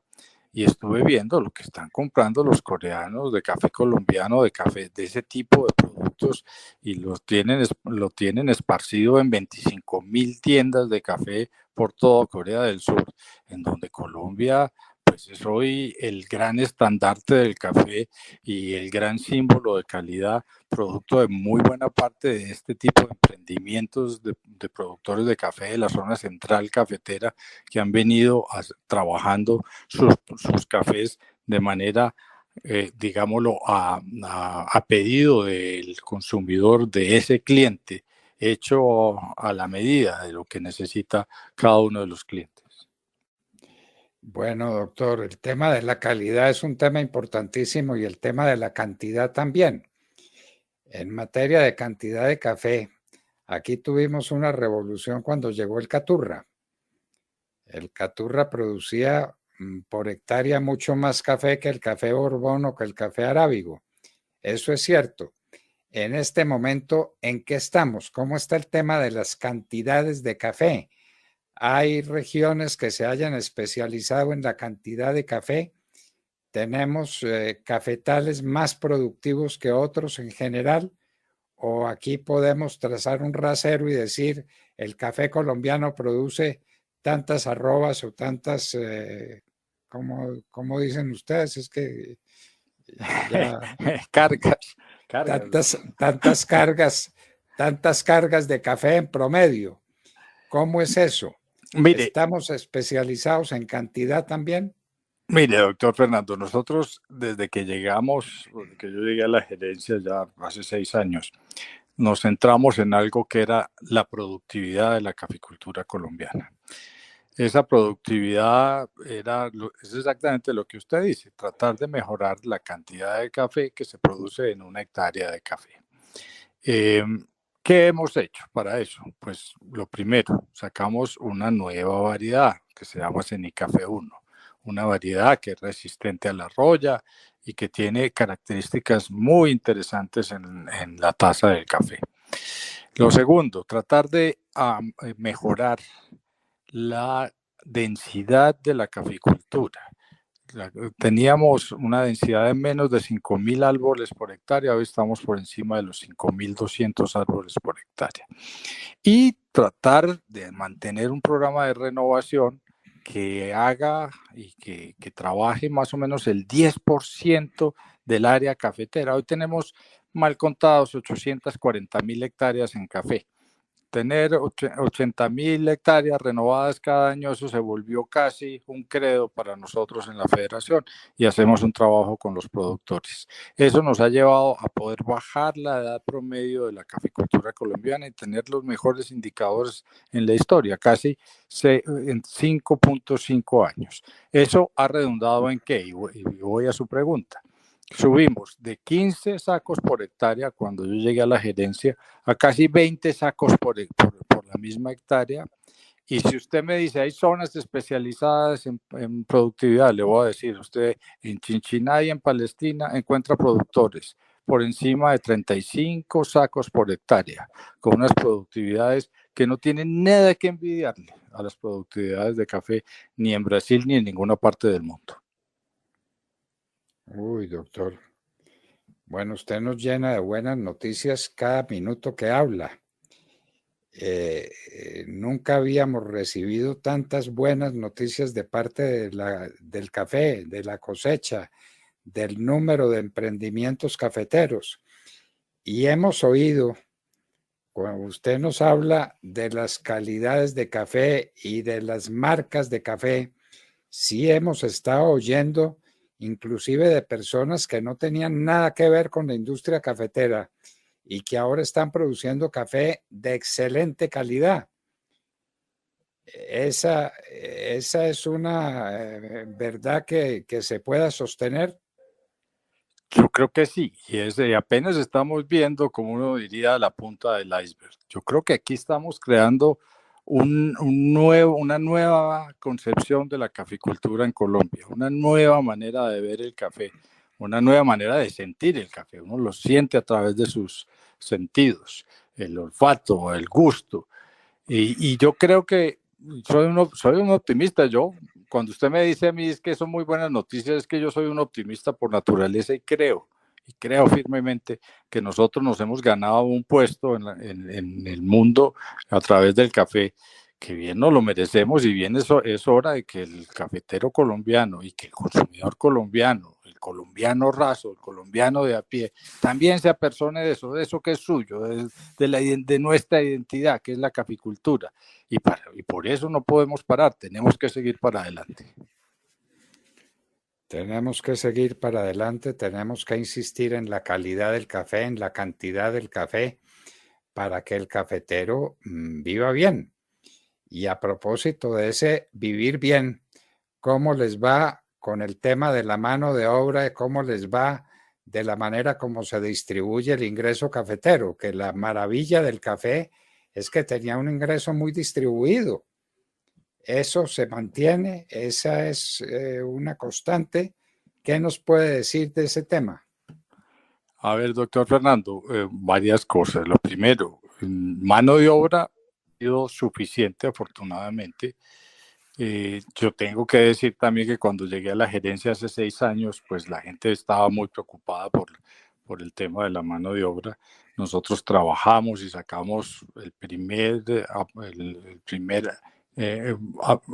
y estuve viendo lo que están comprando los coreanos de café colombiano, de café de ese tipo de productos, y lo tienen esparcido en 25.000 tiendas de café por toda Corea del Sur, en donde Colombia pues es hoy el gran estandarte del café y el gran símbolo de calidad, producto de muy buena parte de este tipo de emprendimientos de productores de café de la zona central cafetera que han venido trabajando sus cafés de manera, digámoslo, a pedido del consumidor, de ese cliente, hecho a la medida de lo que necesita cada uno de los clientes. Bueno, doctor, el tema de la calidad es un tema importantísimo y el tema de la cantidad también. En materia de cantidad de café, aquí tuvimos una revolución cuando llegó el Caturra. El Caturra producía por hectárea mucho más café que el café Borbón o que el café Arábigo. Eso es cierto. En este momento, ¿en qué estamos? ¿Cómo está el tema de las cantidades de café? ¿Hay regiones que se hayan especializado en la cantidad de café? ¿Tenemos cafetales más productivos que otros en general? ¿O aquí podemos trazar un rasero y decir el café colombiano produce tantas arrobas o tantas, como dicen ustedes? Es que ya cargas, tantas cargas de café en promedio. ¿Cómo es eso? Mire, ¿Estamos especializados en cantidad también? Mire, doctor Fernando, nosotros desde que que yo llegué a la gerencia ya hace 6 años, nos centramos en algo que era la productividad de la caficultura colombiana. Esa productividad es exactamente lo que usted dice, tratar de mejorar la cantidad de café que se produce en una hectárea de café. ¿Qué hemos hecho para eso? Pues lo primero, sacamos una nueva variedad que se llama Cenicafé 1, una variedad que es resistente a la roya y que tiene características muy interesantes en la taza del café. Lo segundo, tratar de mejorar la densidad de la caficultura. Teníamos una densidad de menos de 5.000 árboles por hectárea, hoy estamos por encima de los 5.200 árboles por hectárea. Y tratar de mantener un programa de renovación que haga y que trabaje más o menos el 10% del área cafetera. Hoy tenemos mal contados 840.000 hectáreas en café. Tener 80.000 hectáreas renovadas cada año, eso se volvió casi un credo para nosotros en la federación y hacemos un trabajo con los productores. Eso nos ha llevado a poder bajar la edad promedio de la caficultura colombiana y tener los mejores indicadores en la historia, casi en 5.5 años. ¿Eso ha redundado en qué? Y voy a su pregunta. Subimos de 15 sacos por hectárea cuando yo llegué a la gerencia a casi 20 sacos por la misma hectárea. Y si usted me dice, hay zonas especializadas en productividad, le voy a decir, usted en Chinchiná y en Palestina encuentra productores por encima de 35 sacos por hectárea, con unas productividades que no tienen nada que envidiarle a las productividades de café ni en Brasil ni en ninguna parte del mundo. Uy, doctor. Bueno, usted nos llena de buenas noticias cada minuto que habla. Nunca habíamos recibido tantas buenas noticias de parte del café, de la cosecha, del número de emprendimientos cafeteros. Y hemos oído cuando usted nos habla de las calidades de café y de las marcas de café, sí hemos estado oyendo inclusive de personas que no tenían nada que ver con la industria cafetera y que ahora están produciendo café de excelente calidad. Esa es una verdad que se pueda sostener. Yo creo que sí, y apenas estamos viendo, como uno diría, la punta del iceberg. Yo creo que aquí estamos creando una nueva concepción de la caficultura en Colombia, una nueva manera de ver el café, una nueva manera de sentir el café. Uno lo siente a través de sus sentidos, el olfato, el gusto. Y yo creo que soy un optimista. Cuando usted me dice a mí es que son muy buenas noticias, es que yo soy un optimista por naturaleza y creo firmemente que nosotros nos hemos ganado un puesto en el mundo a través del café, que bien nos lo merecemos y bien es hora de que el cafetero colombiano y que el consumidor colombiano, el colombiano raso, el colombiano de a pie, también se apersone de eso que es suyo, de nuestra identidad, que es la caficultura. Y por eso no podemos parar, tenemos que seguir para adelante. Tenemos que seguir para adelante, tenemos que insistir en la calidad del café, en la cantidad del café, para que el cafetero viva bien. Y a propósito de ese vivir bien, ¿cómo les va con el tema de la mano de obra? ¿Cómo les va de la manera como se distribuye el ingreso cafetero? Que la maravilla del café es que tenía un ingreso muy distribuido. Eso se mantiene, esa es una constante. ¿Qué nos puede decir de ese tema? A ver, doctor Fernando, varias cosas. Lo primero, mano de obra ha sido suficiente, afortunadamente. Yo tengo que decir también que cuando llegué a la gerencia hace 6 años, pues la gente estaba muy preocupada por el tema de la mano de obra. Nosotros trabajamos y sacamos el primer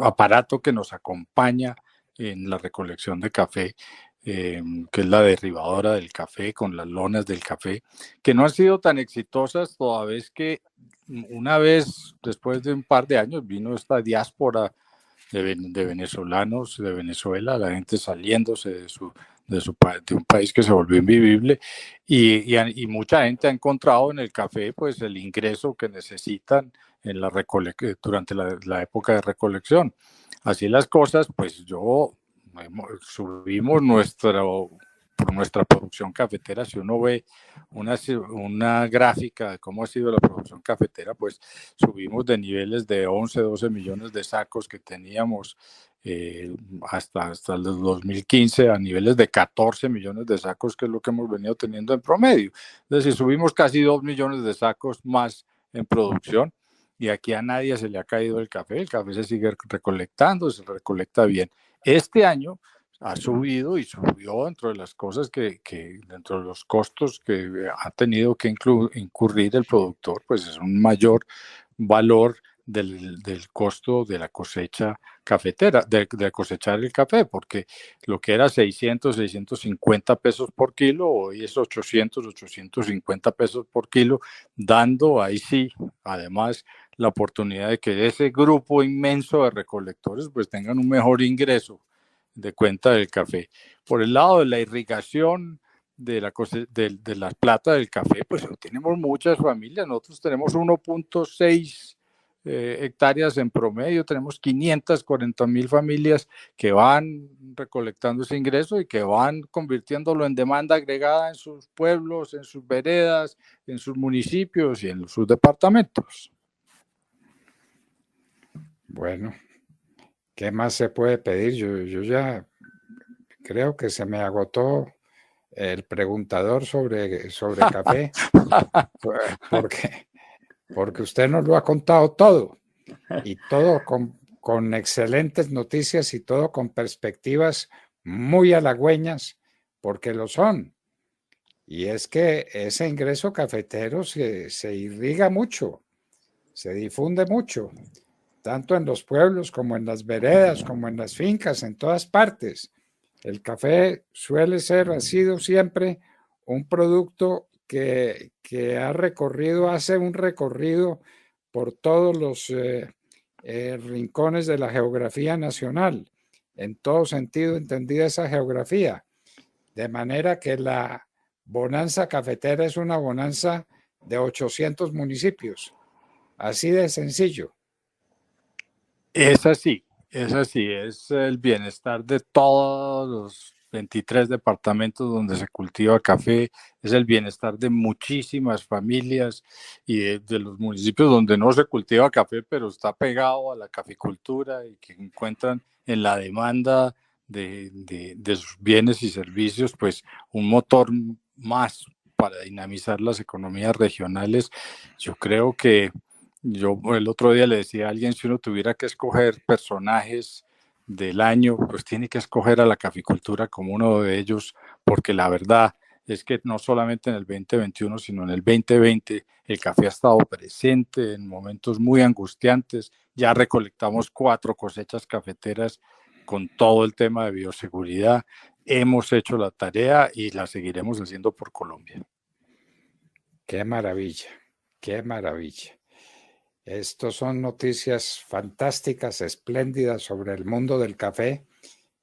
aparato que nos acompaña en la recolección de café, que es la derribadora del café con las lonas del café, que no han sido tan exitosas toda vez que una vez, después de un par de años, vino esta diáspora de venezolanos de Venezuela, la gente saliéndose de un país que se volvió invivible y mucha gente ha encontrado en el café pues el ingreso que necesitan en durante la época de recolección. Así las cosas, pues subimos nuestra producción cafetera. Si uno ve una gráfica de cómo ha sido la producción cafetera, pues subimos de niveles de 11, 12 millones de sacos que teníamos hasta el 2015 a niveles de 14 millones de sacos, que es lo que hemos venido teniendo en promedio. Es decir, subimos casi 2 millones de sacos más en producción y aquí a nadie se le ha caído el café se sigue recolectando, se recolecta bien. Este año ha subido y subió dentro de las cosas dentro de los costos que ha tenido que incurrir el productor, pues es un mayor valor del costo de la cosecha cafetera, de cosechar el café, porque lo que era 600, 650 pesos por kilo, hoy es 800, 850 pesos por kilo, dando ahí sí, además, la oportunidad de que ese grupo inmenso de recolectores pues tengan un mejor ingreso de cuenta del café. Por el lado de la irrigación de la plata del café, pues tenemos muchas familias. Nosotros tenemos 1.6 hectáreas en promedio, tenemos 540,000 familias que van recolectando ese ingreso y que van convirtiéndolo en demanda agregada en sus pueblos, en sus veredas, en sus municipios y en sus departamentos. Bueno, ¿qué más se puede pedir? Yo ya creo que se me agotó el preguntador sobre café, porque usted nos lo ha contado todo, y todo con excelentes noticias y todo con perspectivas muy halagüeñas, porque lo son. Y es que ese ingreso cafetero se irriga mucho, se difunde mucho, tanto en los pueblos como en las veredas, como en las fincas, en todas partes. El café ha sido siempre un producto que ha recorrido, hace un recorrido por todos los rincones de la geografía nacional, en todo sentido entendida esa geografía, de manera que la bonanza cafetera es una bonanza de 800 municipios, así de sencillo. Es así, es el bienestar de todos los 23 departamentos donde se cultiva café, es el bienestar de muchísimas familias y de los municipios donde no se cultiva café, pero está pegado a la caficultura y que encuentran en la demanda de sus bienes y servicios, pues un motor más para dinamizar las economías regionales. Yo creo que yo el otro día le decía a alguien, si uno tuviera que escoger personajes del año, pues tiene que escoger a la caficultura como uno de ellos, porque la verdad es que no solamente en el 2021, sino en el 2020, el café ha estado presente en momentos muy angustiantes. Ya recolectamos 4 cosechas cafeteras con todo el tema de bioseguridad. Hemos hecho la tarea y la seguiremos haciendo por Colombia. Qué maravilla, qué maravilla. Estos son noticias fantásticas, espléndidas sobre el mundo del café,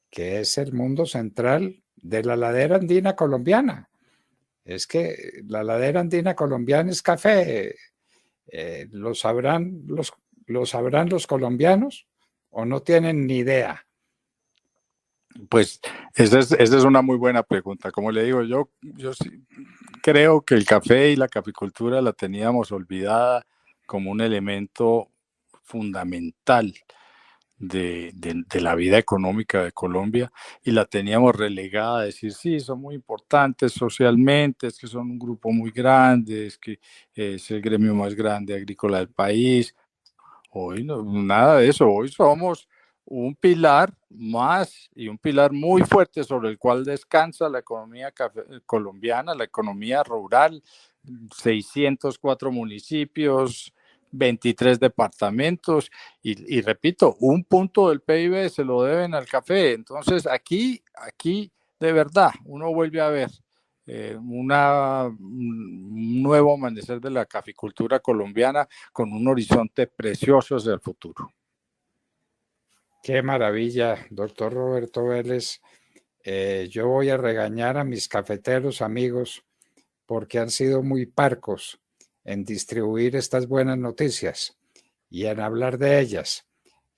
que es el mundo central de la ladera andina colombiana. Es que la ladera andina colombiana es café. ¿Lo sabrán los colombianos o no tienen ni idea? Pues esa es una muy buena pregunta. Como le digo, yo sí creo que el café y la caficultura la teníamos olvidada como un elemento fundamental de la vida económica de Colombia y la teníamos relegada a decir, sí, son muy importantes socialmente, es que son un grupo muy grande, es que es el gremio más grande agrícola del país. Hoy no, nada de eso, hoy somos un pilar más y un pilar muy fuerte sobre el cual descansa la economía colombiana, la economía rural, 604 municipios, 23 departamentos y repito, un punto del PIB se lo deben al café. Entonces aquí de verdad uno vuelve a ver un nuevo amanecer de la caficultura colombiana con un horizonte precioso hacia el futuro. Qué maravilla, doctor Roberto Vélez. Yo voy a regañar a mis cafeteros amigos porque han sido muy parcos en distribuir estas buenas noticias y en hablar de ellas.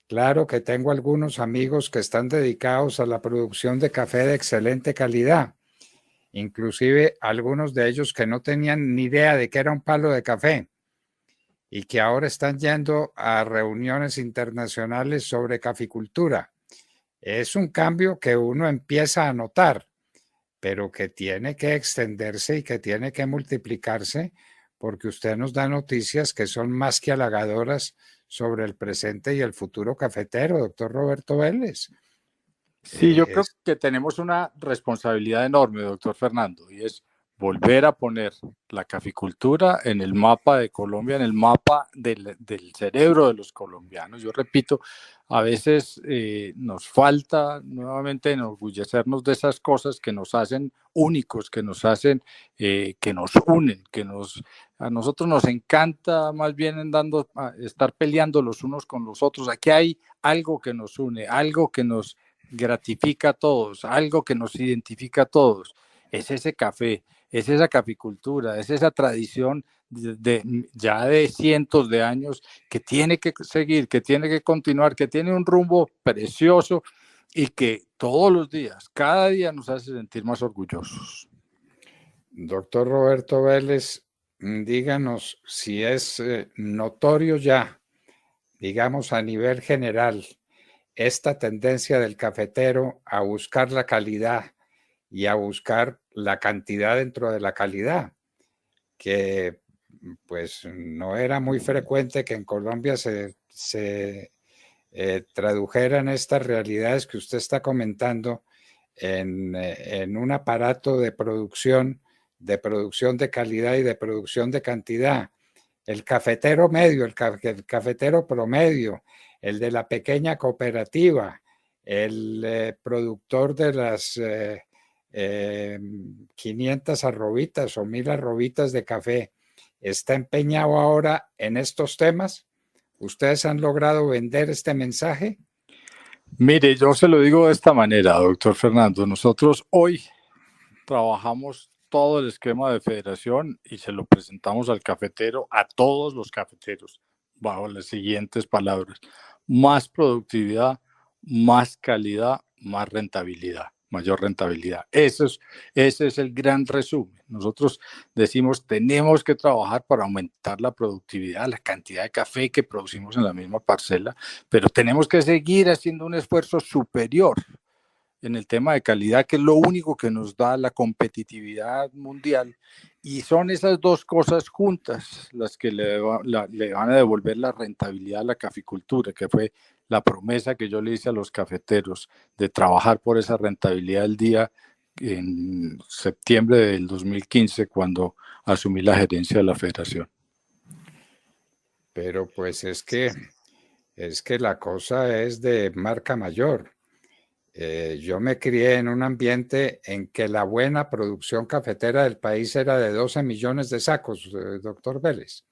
Claro que tengo algunos amigos que están dedicados a la producción de café de excelente calidad, inclusive algunos de ellos que no tenían ni idea de qué era un palo de café y que ahora están yendo a reuniones internacionales sobre caficultura. Es un cambio que uno empieza a notar, pero que tiene que extenderse y que tiene que multiplicarse porque usted nos da noticias que son más que halagadoras sobre el presente y el futuro cafetero, doctor Roberto Vélez. Sí, yo creo que tenemos una responsabilidad enorme, doctor Fernando, y es volver a poner la caficultura en el mapa de Colombia, en el mapa del cerebro de los colombianos. Yo repito, a veces nos falta nuevamente enorgullecernos de esas cosas que nos hacen únicos, que nos hacen, que nos unen, a nosotros nos encanta más bien estar peleando los unos con los otros. Aquí hay algo que nos une, algo que nos gratifica a todos, algo que nos identifica a todos. Es ese café, es esa caficultura, es esa tradición ya de cientos de años que tiene que seguir, que tiene que continuar, que tiene un rumbo precioso y que todos los días, cada día nos hace sentir más orgullosos. Doctor Roberto Vélez, díganos si es notorio ya, digamos a nivel general, esta tendencia del cafetero a buscar la calidad y a buscar la cantidad dentro de la calidad, que pues no era muy frecuente que en Colombia se tradujeran estas realidades que usted está comentando en un aparato de producción de calidad y de producción de cantidad. El cafetero medio, el cafetero promedio, el de la pequeña cooperativa, el productor de las 500 arrobitas o 1000 arrobitas de café, ¿está empeñado ahora en estos temas? ¿Ustedes han logrado vender este mensaje? Mire, yo se lo digo de esta manera, doctor Fernando. Nosotros hoy trabajamos todo el esquema de federación y se lo presentamos al cafetero, a todos los cafeteros, bajo las siguientes palabras: más productividad, más calidad, más rentabilidad, mayor rentabilidad. Ese es el gran resumen. Nosotros decimos, tenemos que trabajar para aumentar la productividad, la cantidad de café que producimos en la misma parcela, pero tenemos que seguir haciendo un esfuerzo superior en el tema de calidad, que es lo único que nos da la competitividad mundial. Y son esas dos cosas juntas las que le van a devolver la rentabilidad a la caficultura, que fue la promesa que yo le hice a los cafeteros de trabajar por esa rentabilidad el día en septiembre del 2015, cuando asumí la gerencia de la federación. Pero pues es que la cosa es de marca mayor. Yo me crié en un ambiente en que la buena producción cafetera del país era de 12 millones de sacos, doctor Vélez.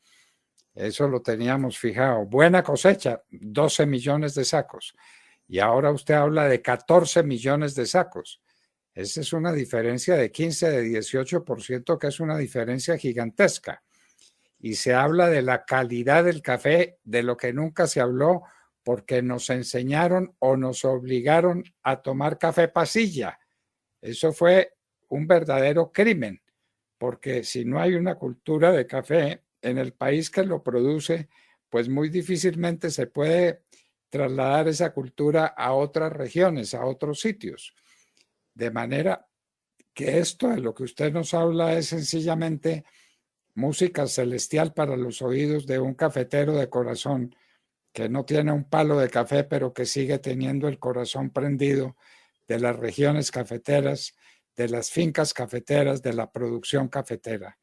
Eso lo teníamos fijado. Buena cosecha, 12 millones de sacos. Y ahora usted habla de 14 millones de sacos. Esa es una diferencia de 15, de 18%, que es una diferencia gigantesca. Y se habla de la calidad del café, de lo que nunca se habló, porque nos enseñaron o nos obligaron a tomar café pasilla. Eso fue un verdadero crimen, porque si no hay una cultura de café en el país que lo produce, pues muy difícilmente se puede trasladar esa cultura a otras regiones, a otros sitios. De manera que esto de lo que usted nos habla es sencillamente música celestial para los oídos de un cafetero de corazón que no tiene un palo de café, pero que sigue teniendo el corazón prendido de las regiones cafeteras, de las fincas cafeteras, de la producción cafetera.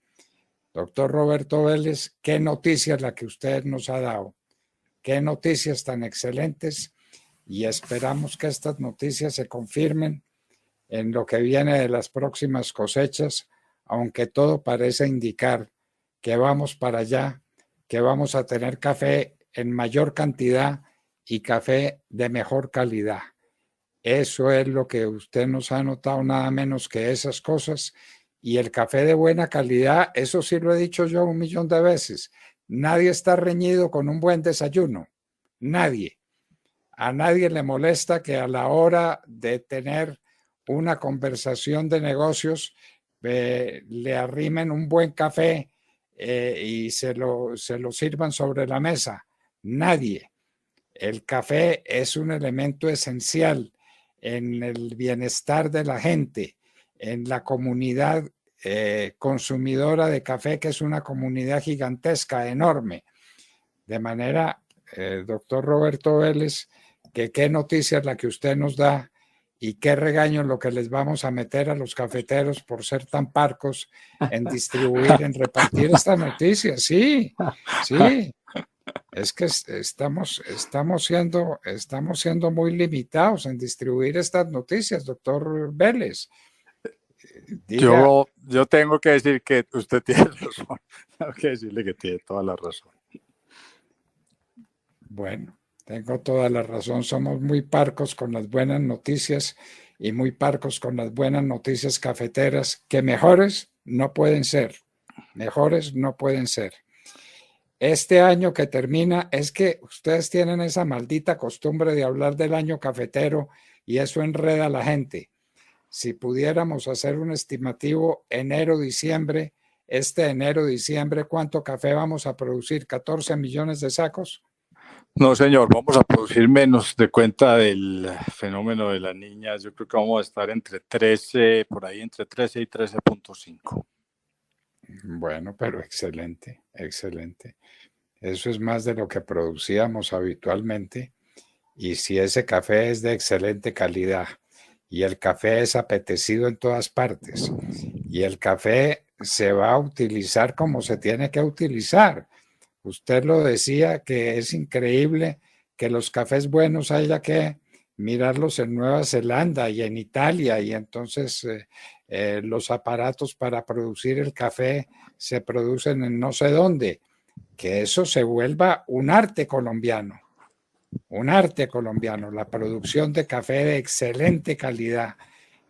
Doctor Roberto Vélez, qué noticia es la que usted nos ha dado, qué noticias tan excelentes, y esperamos que estas noticias se confirmen en lo que viene de las próximas cosechas, aunque todo parece indicar que vamos para allá, que vamos a tener café en mayor cantidad y café de mejor calidad. Eso es lo que usted nos ha notado, nada menos que esas cosas. Y el café de buena calidad, eso sí lo he dicho yo 1.000.000 de veces. Nadie está reñido con un buen desayuno. Nadie. A nadie le molesta que a la hora de tener una conversación de negocios le arrimen un buen café y se lo sirvan sobre la mesa. Nadie. El café es un elemento esencial en el bienestar de la gente, en la comunidad consumidora de café, que es una comunidad gigantesca, enorme. De manera, doctor Roberto Vélez, que qué noticia es la que usted nos da y qué regaño lo que les vamos a meter a los cafeteros por ser tan parcos en distribuir, en repartir esta noticia. Sí, sí. Es que estamos siendo muy limitados en distribuir estas noticias, doctor Vélez. Diga. Yo tengo que decir que usted tiene razón. Tengo que decirle que tiene toda la razón. Bueno, tengo toda la razón. Somos muy parcos con las buenas noticias y muy parcos con las buenas noticias cafeteras, que mejores no pueden ser. Mejores no pueden ser. Este año que termina, es que ustedes tienen esa maldita costumbre de hablar del año cafetero y eso enreda a la gente. Si pudiéramos hacer un estimativo enero-diciembre, este enero-diciembre, ¿cuánto café vamos a producir? ¿14 millones de sacos? No, señor, vamos a producir menos de cuenta del fenómeno de la niña. Yo creo que vamos a estar entre 13, por ahí entre 13 y 13.5. Bueno, pero excelente, excelente. Eso es más de lo que producíamos habitualmente. Y si ese café es de excelente calidad y el café es apetecido en todas partes y el café se va a utilizar como se tiene que utilizar. Usted lo decía, que es increíble que los cafés buenos haya que mirarlos en Nueva Zelanda y en Italia, y entonces los aparatos para producir el café se producen en no sé dónde, que eso se vuelva un arte colombiano, la producción de café de excelente calidad,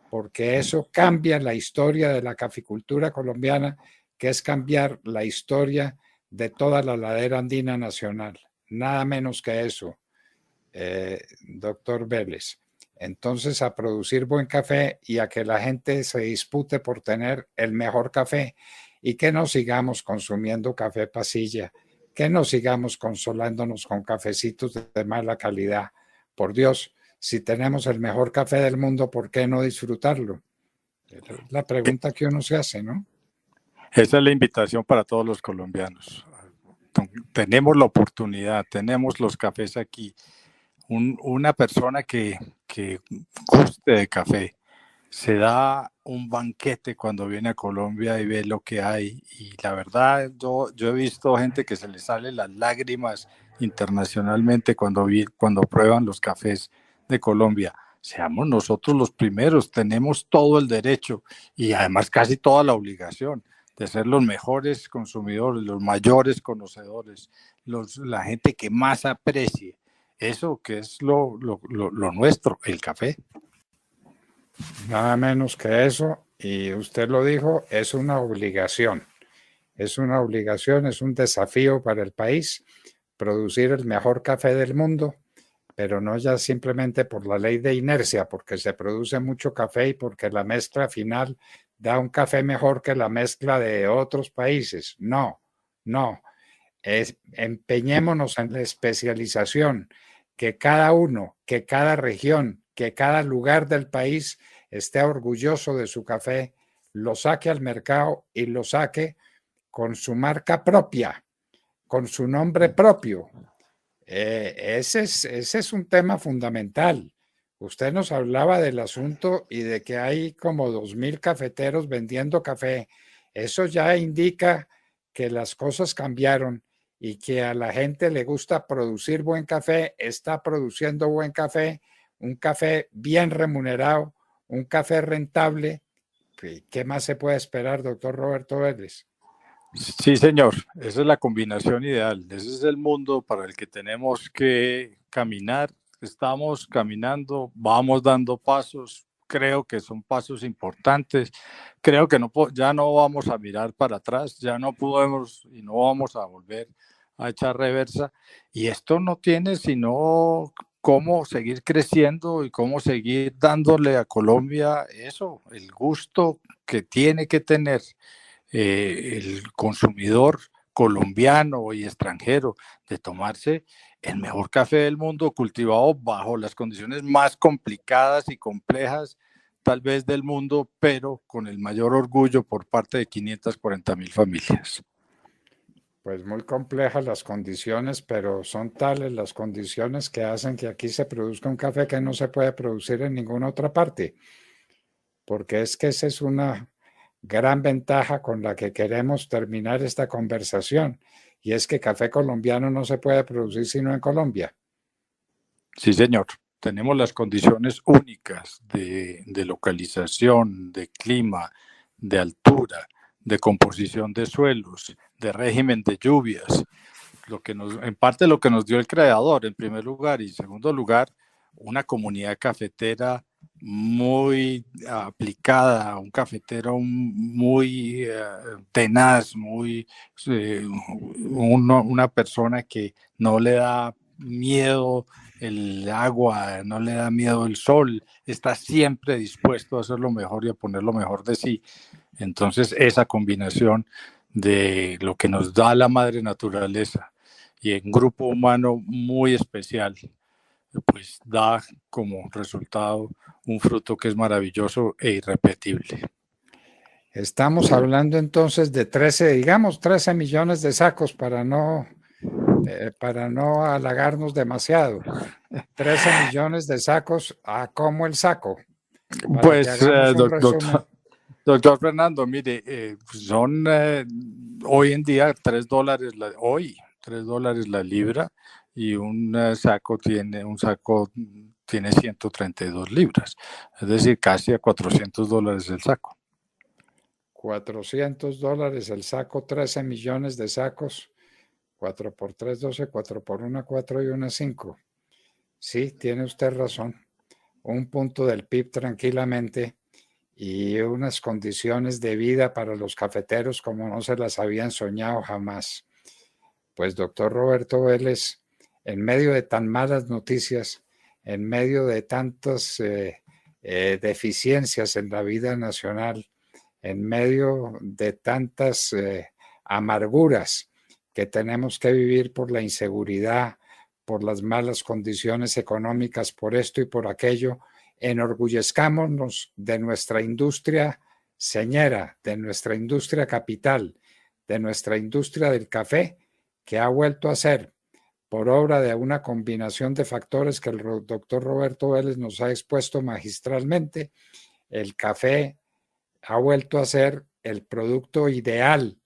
porque eso cambia la historia de la caficultura colombiana, que es cambiar la historia de toda la ladera andina nacional, nada menos que eso, doctor Vélez. Entonces, a producir buen café y a que la gente se dispute por tener el mejor café, y que no sigamos consumiendo café pasilla, que no sigamos consolándonos con cafecitos de mala calidad. Por Dios, si tenemos el mejor café del mundo, ¿por qué no disfrutarlo? Es la pregunta que uno se hace, ¿no? Esa es la invitación para todos los colombianos. Tenemos la oportunidad, tenemos los cafés aquí. Una persona que guste de café se da un banquete cuando viene a Colombia y ve lo que hay, y la verdad yo he visto gente que se le salen las lágrimas internacionalmente cuando prueban los cafés de Colombia. Seamos nosotros los primeros, tenemos todo el derecho y además casi toda la obligación de ser los mejores consumidores, los mayores conocedores, la gente que más aprecie eso que es lo nuestro, el café. Nada menos que eso, y usted lo dijo, es una obligación. Es una obligación, es un desafío para el país producir el mejor café del mundo, pero no ya simplemente por la ley de inercia, porque se produce mucho café y porque la mezcla final da un café mejor que la mezcla de otros países. No, no. Empeñémonos en la especialización, que cada uno, que cada región, que cada lugar del país esté orgulloso de su café, lo saque al mercado y lo saque con su marca propia, con su nombre propio. Ese es un tema fundamental. Usted nos hablaba del asunto y de que hay como 2,000 cafeteros vendiendo café. Eso ya indica que las cosas cambiaron y que a la gente le gusta producir buen café, está produciendo buen café, un café bien remunerado, un café rentable. ¿Qué más se puede esperar, doctor Roberto Vélez? Sí, señor, esa es la combinación ideal, ese es el mundo para el que tenemos que caminar. Estamos caminando, vamos dando pasos, creo que son pasos importantes, creo que ya no vamos a mirar para atrás, ya no podemos y no vamos a volver a echar reversa, y esto no tiene sino cómo seguir creciendo y cómo seguir dándole a Colombia eso, el gusto que tiene que tener el consumidor colombiano y extranjero de tomarse el mejor café del mundo, cultivado bajo las condiciones más complicadas y complejas tal vez del mundo, pero con el mayor orgullo por parte de 540,000 familias. Pues muy complejas las condiciones, pero son tales las condiciones que hacen que aquí se produzca un café que no se puede producir en ninguna otra parte, porque es que esa es una gran ventaja con la que queremos terminar esta conversación, y es que café colombiano no se puede producir sino en Colombia. Sí, señor. Tenemos las condiciones únicas de localización, de clima, de altura, de composición de suelos, de régimen de lluvias, en parte lo que nos dio el creador en primer lugar, y en segundo lugar una comunidad cafetera muy aplicada, un cafetero muy tenaz, una persona que no le da miedo el agua, no le da miedo el sol, está siempre dispuesto a hacer lo mejor y a poner lo mejor de sí. Entonces esa combinación de lo que nos da la madre naturaleza y un grupo humano muy especial, pues da como resultado un fruto que es maravilloso e irrepetible. Estamos hablando entonces de 13 millones de sacos para no halagarnos demasiado. 13 millones de sacos, ¿a cómo el saco? Pues, doctor Fernando, mire, son hoy en día $3 la libra, y un saco tiene 132 libras, es decir, casi a $400 el saco. $400 el saco, 13 millones de sacos, 4 por 3, 12, 4 por 1, 4 y 1, 5. Sí, tiene usted razón. Un punto del PIB tranquilamente y unas condiciones de vida para los cafeteros como no se las habían soñado jamás. Pues doctor Roberto Vélez, en medio de tan malas noticias, en medio de tantas deficiencias en la vida nacional, en medio de tantas amarguras que tenemos que vivir por la inseguridad, por las malas condiciones económicas, por esto y por aquello, enorgullezcámonos de nuestra industria señera, de nuestra industria capital, de nuestra industria del café, que ha vuelto a ser, por obra de una combinación de factores que el doctor Roberto Vélez nos ha expuesto magistralmente, el café ha vuelto a ser el producto ideal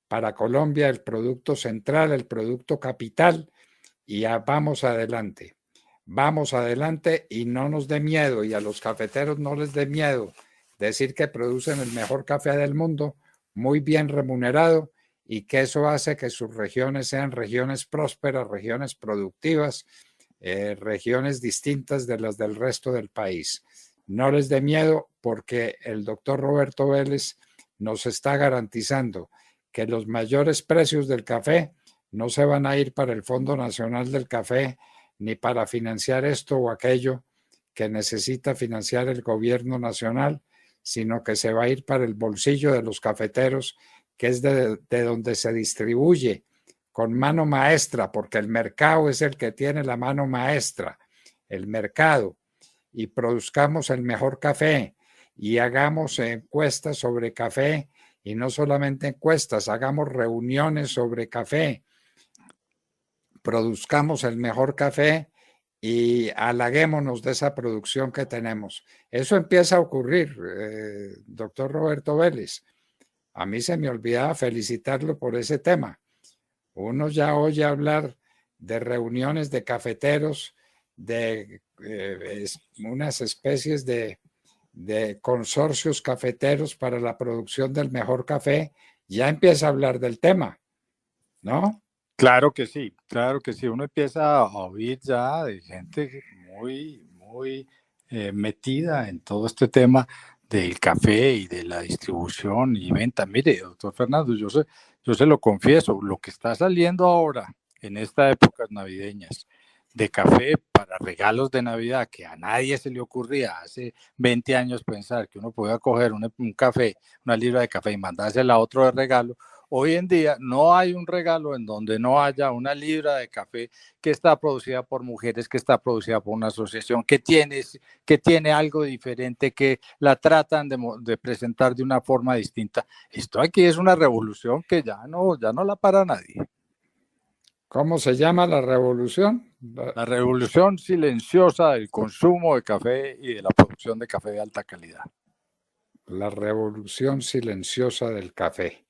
para Colombia, el producto central, el producto capital, y ya vamos adelante y no nos dé miedo, y a los cafeteros no les dé miedo decir que producen el mejor café del mundo, muy bien remunerado, y que eso hace que sus regiones sean regiones prósperas, regiones productivas, regiones distintas de las del resto del país. No les dé miedo, porque el doctor Roberto Vélez nos está garantizando que los mayores precios del café no se van a ir para el Fondo Nacional del Café ni para financiar esto o aquello que necesita financiar el gobierno nacional, sino que se va a ir para el bolsillo de los cafeteros, que es de donde se distribuye con mano maestra, porque el mercado es el que tiene la mano maestra, el mercado, y produzcamos el mejor café y hagamos encuestas sobre café, y no solamente encuestas, hagamos reuniones sobre café, produzcamos el mejor café y halaguémonos de esa producción que tenemos. Eso empieza a ocurrir, doctor Roberto Vélez. A mí se me olvidaba felicitarlo por ese tema. Uno ya oye hablar de reuniones de cafeteros, de unas especies de consorcios cafeteros para la producción del mejor café. Ya empieza a hablar del tema, ¿no? Claro que sí, claro que sí. Uno empieza a oír ya de gente muy metida en todo este tema del café y de la distribución y venta. Mire, doctor Fernando, yo se lo confieso, lo que está saliendo ahora en estas épocas navideñas de café para regalos de Navidad, que a nadie se le ocurría hace 20 años pensar que uno podía coger un café, una libra de café y mandársela a otro de regalo. Hoy en día no hay un regalo en donde no haya una libra de café que está producida por mujeres, que está producida por una asociación, que tiene algo diferente, que la tratan de presentar de una forma distinta. Esto aquí es una revolución que ya no la para nadie. ¿Cómo se llama la revolución? La revolución silenciosa del consumo de café y de la producción de café de alta calidad. La revolución silenciosa del café.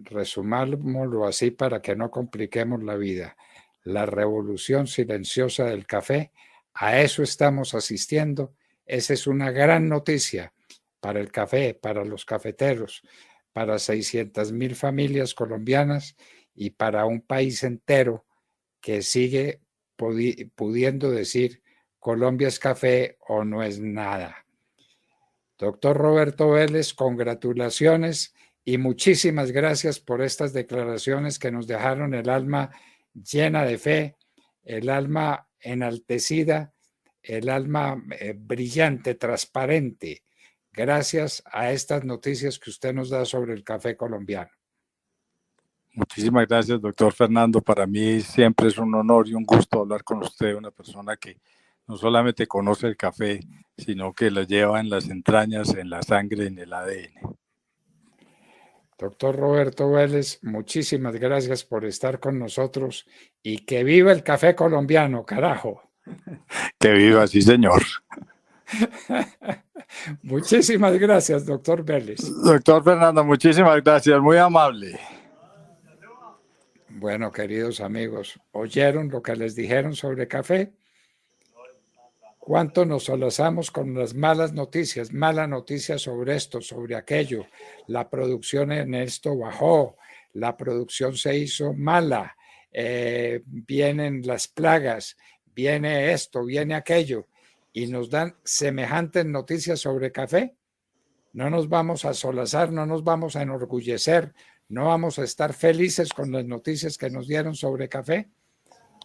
Resumámoslo así para que no compliquemos la vida. La revolución silenciosa del café, a eso estamos asistiendo. Esa es una gran noticia para el café, para los cafeteros, para 600,000 familias colombianas y para un país entero que sigue pudiendo decir Colombia es café o no es nada. Doctor Roberto Vélez, congratulaciones y muchísimas gracias por estas declaraciones que nos dejaron el alma llena de fe, el alma enaltecida, el alma brillante, transparente, gracias a estas noticias que usted nos da sobre el café colombiano. Muchísimas gracias, doctor Fernando. Para mí siempre es un honor y un gusto hablar con usted, una persona que no solamente conoce el café, sino que lo lleva en las entrañas, en la sangre, en el ADN. Doctor Roberto Vélez, muchísimas gracias por estar con nosotros y que viva el café colombiano, carajo. Que viva, sí, señor. Muchísimas gracias, doctor Vélez. Doctor Fernando, muchísimas gracias, muy amable. Bueno, queridos amigos, ¿oyeron lo que les dijeron sobre café? ¿Cuánto nos solazamos con las malas noticias? Mala noticia sobre esto, sobre aquello. La producción en esto bajó, la producción se hizo mala, vienen las plagas, viene esto, viene aquello, y nos dan semejantes noticias sobre café. No nos vamos a solazar, no nos vamos a enorgullecer, no vamos a estar felices con las noticias que nos dieron sobre café,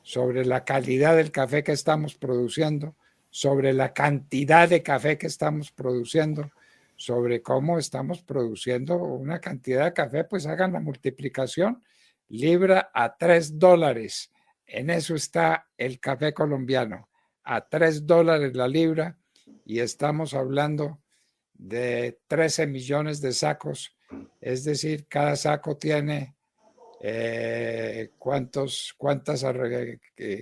sobre la calidad del café que estamos produciendo, sobre la cantidad de café que estamos produciendo, sobre cómo estamos produciendo una cantidad de café, pues hagan la multiplicación, libra a $3. En eso está el café colombiano, a $3 la libra, y estamos hablando de 13 millones de sacos, es decir, cada saco tiene cuántos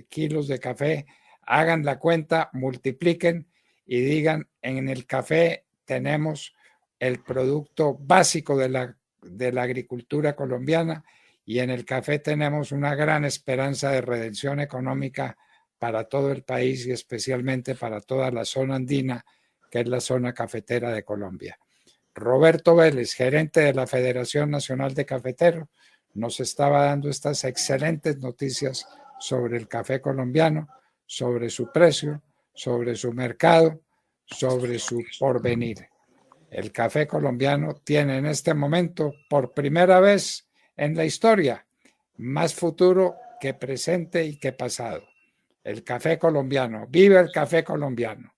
kilos de café. Hagan la cuenta, multipliquen y digan, en el café tenemos el producto básico de la agricultura colombiana, y en el café tenemos una gran esperanza de redención económica para todo el país y especialmente para toda la zona andina, que es la zona cafetera de Colombia. Roberto Vélez, gerente de la Federación Nacional de Cafeteros, nos estaba dando estas excelentes noticias sobre el café colombiano, sobre su precio, sobre su mercado, sobre su porvenir. El café colombiano tiene en este momento, por primera vez en la historia, más futuro que presente y que pasado. El café colombiano. ¡Viva el café colombiano!